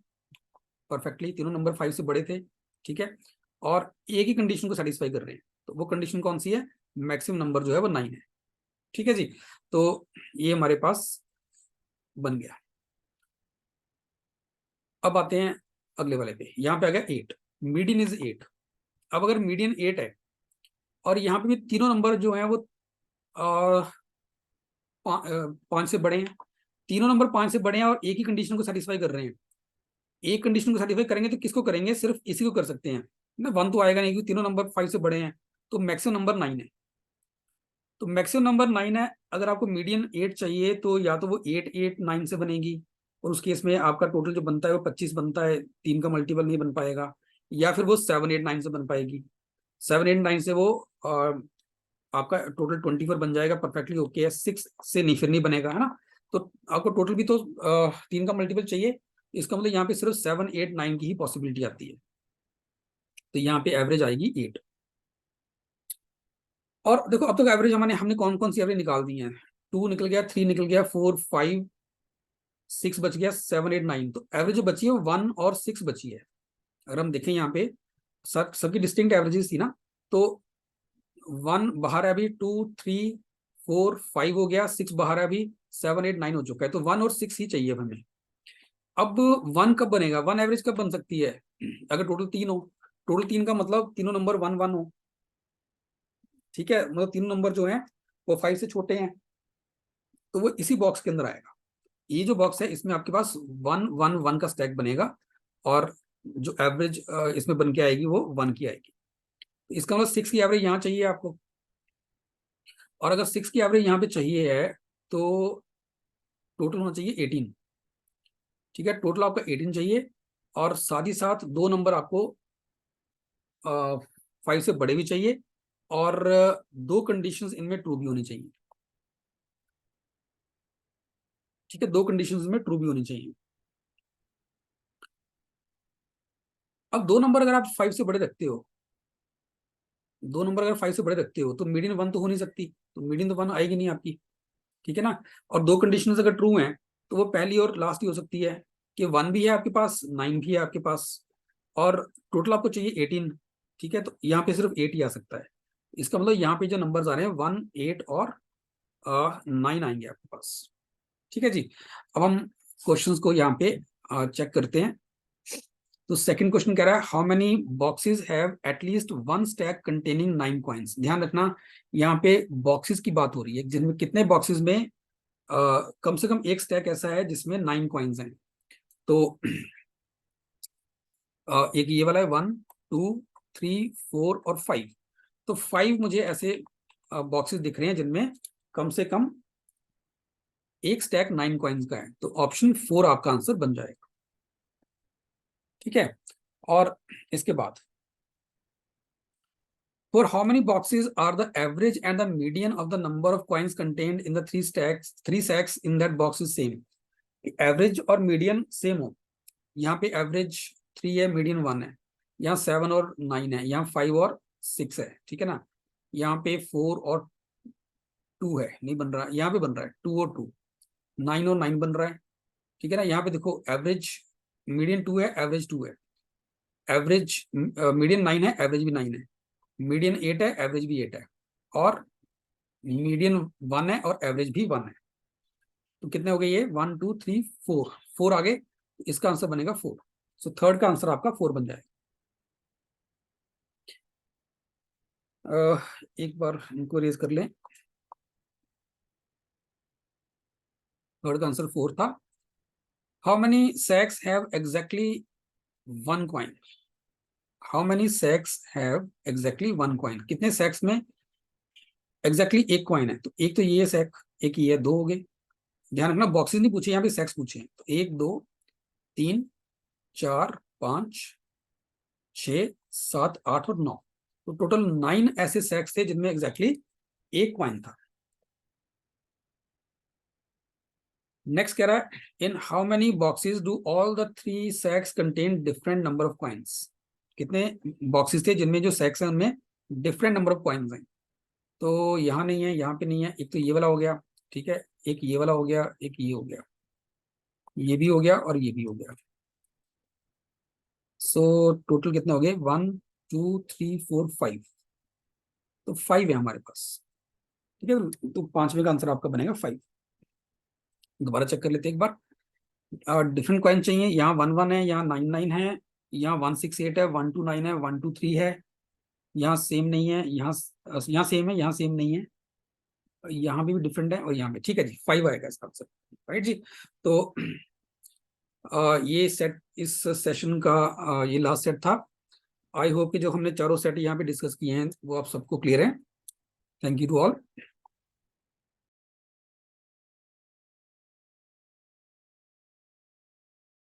परफेक्टली तीनों नंबर 5 से बड़े थे, ठीक है, और एक ही कंडीशन को सेटिस्फाई कर रहे हैं। तो वो कंडीशन कौन सी है, मैक्सिमम नंबर जो है वो 9 है, ठीक है जी। तो ये हमारे पास बन गया। अब आते हैं अगले वाले पे, यहाँ पे आ गया 8, मीडियन इज 8। अब अगर मीडियन 8 है और यहाँ पे भी तीनों नंबर जो है वो 5 से बड़े हैं, तीनों नंबर 5 से बड़े हैं और एक ही कंडीशन को सेटिस्फाई कर रहे हैं, एक कंडीशन को सेटिस्फाई करेंगे तो किसको करेंगे, सिर्फ इसी को कर सकते हैं ना, 1 तो आएगा नहीं क्योंकि तीनों नंबर 5 से बड़े हैं। तो मैक्सिमम नंबर 9 है, तो मैक्सिमम नंबर 9 है। अगर आपको मीडियन 8 चाहिए तो या तो वो 8 8 9 से बनेगी, और उस केस में आपका टोटल जो बनता है वो 25 बनता है, 3 का मल्टीपल नहीं बन पाएगा, या फिर वो 7 8 9 से बन पाएगी। 7 8 9 से वो आपका टोटल 24 बन जाएगा, परफेक्टली ओके है। 6 से नहीं, फिर नहीं बनेगा, है ना। तो आपको टोटल भी तो 3 का मल्टीपल चाहिए, इसका मतलब यहाँ पे सिर्फ 7 8 9 की ही पॉसिबिलिटी आती है, तो यहाँ पे एवरेज आएगी 8। और देखो अब तक एवरेज हमने कौन कौन सी एवरेज निकाल दी है, 2 निकल गया, 3 निकल गया, 4 5 6 बच गया, 7 8 9, तो एवरेज जो बची है वो 1 और 6 बची है। अगर हम देखें यहाँ पे सबकी डिस्टिंक्ट एवरेजेस थी ना, तो 1 बाहर है अभी, 2 3 4 5 हो गया, 6 बाहर है अभी, 7 8 9 हो चुका है, तो 1 और 6 ही चाहिए हमें। अब 1 कब बनेगा, 1 एवरेज कब बन सकती है, अगर टोटल 3 हो, टोटल 3 का मतलब तीनों नंबर 1 1 हो, ठीक है, मतलब तीनों नंबर जो है वो 5 से छोटे हैं, तो वो इसी बॉक्स के अंदर आएगा। ये जो बॉक्स है इसमें आपके पास 1 1 1 का स्टैक बनेगा, और जो एवरेज इसमें बन के आएगी वो 1 की आएगी। इसका मतलब 6 की एवरेज यहाँ चाहिए आपको, और अगर 6 की एवरेज यहाँ पे चाहिए है तो टोटल होना चाहिए 18, ठीक है, टोटल आपका 18 चाहिए, और साथ ही साथ दो नंबर आपको 5 से बड़े भी चाहिए, और दो कंडीशंस इनमें ट्रू भी होनी चाहिए, ठीक है, दो कंडीशंस में ट्रू भी होनी चाहिए। अब दो नंबर अगर आप 5 से बड़े रखते हो, दो नंबर अगर 5 से बड़े रखते हो तो मीडियन 1 तो हो नहीं सकती, तो मीडियन तो 1 आएगी नहीं आपकी, ठीक है ना। और दो कंडीशंस अगर ट्रू हैं तो वो पहली और लास्ट ही हो सकती है, कि 1 भी है आपके पास, 9 भी है आपके पास, और टोटल आपको चाहिए 18, ठीक है, तो यहाँ पे सिर्फ 8 ही आ सकता है। इसका मतलब यहाँ पे जो नंबर्स आ रहे हैं 1 8 और 9 आएंगे आपके पास, ठीक है जी। अब हम क्वेश्चंस को यहाँ पे चेक करते हैं। तो सेकंड क्वेश्चन कह रहा है how many boxes have at least one stack containing 9 coins. ध्यान रखना यहाँ पे बॉक्सेस की बात हो रही है, जिनमें कितने बॉक्सेस में कम से कम एक स्टैक ऐसा है जिसमें 9 कॉइन्स हैं। तो एक ये वाला है 1 2 3 4 और 5, तो 5 मुझे ऐसे बॉक्सेस दिख रहे हैं जिनमें कम से कम एक स्टैक 9 कॉइन्स का है, तो ऑप्शन 4 आपका आंसर बन जाएगा, ठीक है। और इसके बाद for how many boxes are the average and the median of the number of coins contained in the three sacks in that box is same। Average और मीडियन सेम हो, यहाँ पे एवरेज 3 है, मीडियन 1 है, यहाँ 7 और 9 है, यहाँ 5 और 6 है, ठीक है ना। यहाँ पे 4 और 2 है, नहीं बन रहा, यहाँ पे बन रहा है 2 और 2, 9 और 9 बन रहा है, ठीक है ना। यहाँ पे देखो एवरेज, मीडियन 2 है, एवरेज 2 है, एवरेज मीडियन 9 है, एवरेज भी 9 है, मीडियन 8 है, एवरेज भी 8 है, और मीडियन 1 है और एवरेज भी 1 है। तो कितने हो गए ये, 1 2 3 4, 4 आगे, इसका आंसर बनेगा 4। सो थर्ड का आंसर आपका 4 बन जाएगा। एक बार इनको रेज कर लें। थर्ड का आंसर 4 था। How many sacks have exactly 1 coin? How many sacks have exactly 1 coin? कितने सैक्स में एग्जैक्टली एक कॉइन है? तो एक तो ये सैक, एक ये, 2 हो गए। ध्यान रखना बॉक्सेस नहीं पूछे, यहाँ पे सैक्स पूछे हैं। तो 1 2 3 4 5 6 7 8 और 9, तो टोटल 9 ऐसे सैक्स थे जिनमें एग्जैक्टली एक कॉइन था। नेक्स्ट कह रहा है, in how many boxes do all the 3 sacks contain different number of coins? कितने बॉक्सेस थे जिनमें जो सैक्स हैं उनमें डिफरेंट नंबर ऑफ कॉइन्स हैं? तो यहाँ नहीं है, यहाँ पे नहीं है, एक तो ये वाला हो गया, ठीक है, एक ये वाला हो गया, एक ये हो गया, ये भी हो गया और ये भी हो गया। सो टोटल कितने हो गए, 1 2 3 4 5, तो 5 है हमारे पास, ठीक है। तो पांचवे का आंसर आपका बनेगा 5। दोबारा चेक कर लेते हैं एक बार। डिफरेंट कॉइन चाहिए, यहाँ 1 1 है, यहाँ 9 9 है, यहाँ 1 6 8 है, 1 2 9 है, 1 2 3 है, यहाँ सेम नहीं है, यहाँ सेम है, यहाँ सेम नहीं है, यहाँ भी डिफरेंट है, और यहाँ पे, ठीक है जी, 5 आएगा इसका आंसर, राइट जी। तो ये सेट, इस सेशन का ये लास्ट सेट था। आई होप कि जो हमने चारों सेट यहाँ पे डिस्कस किए हैं वो आप सबको क्लियर है। Thank you to all.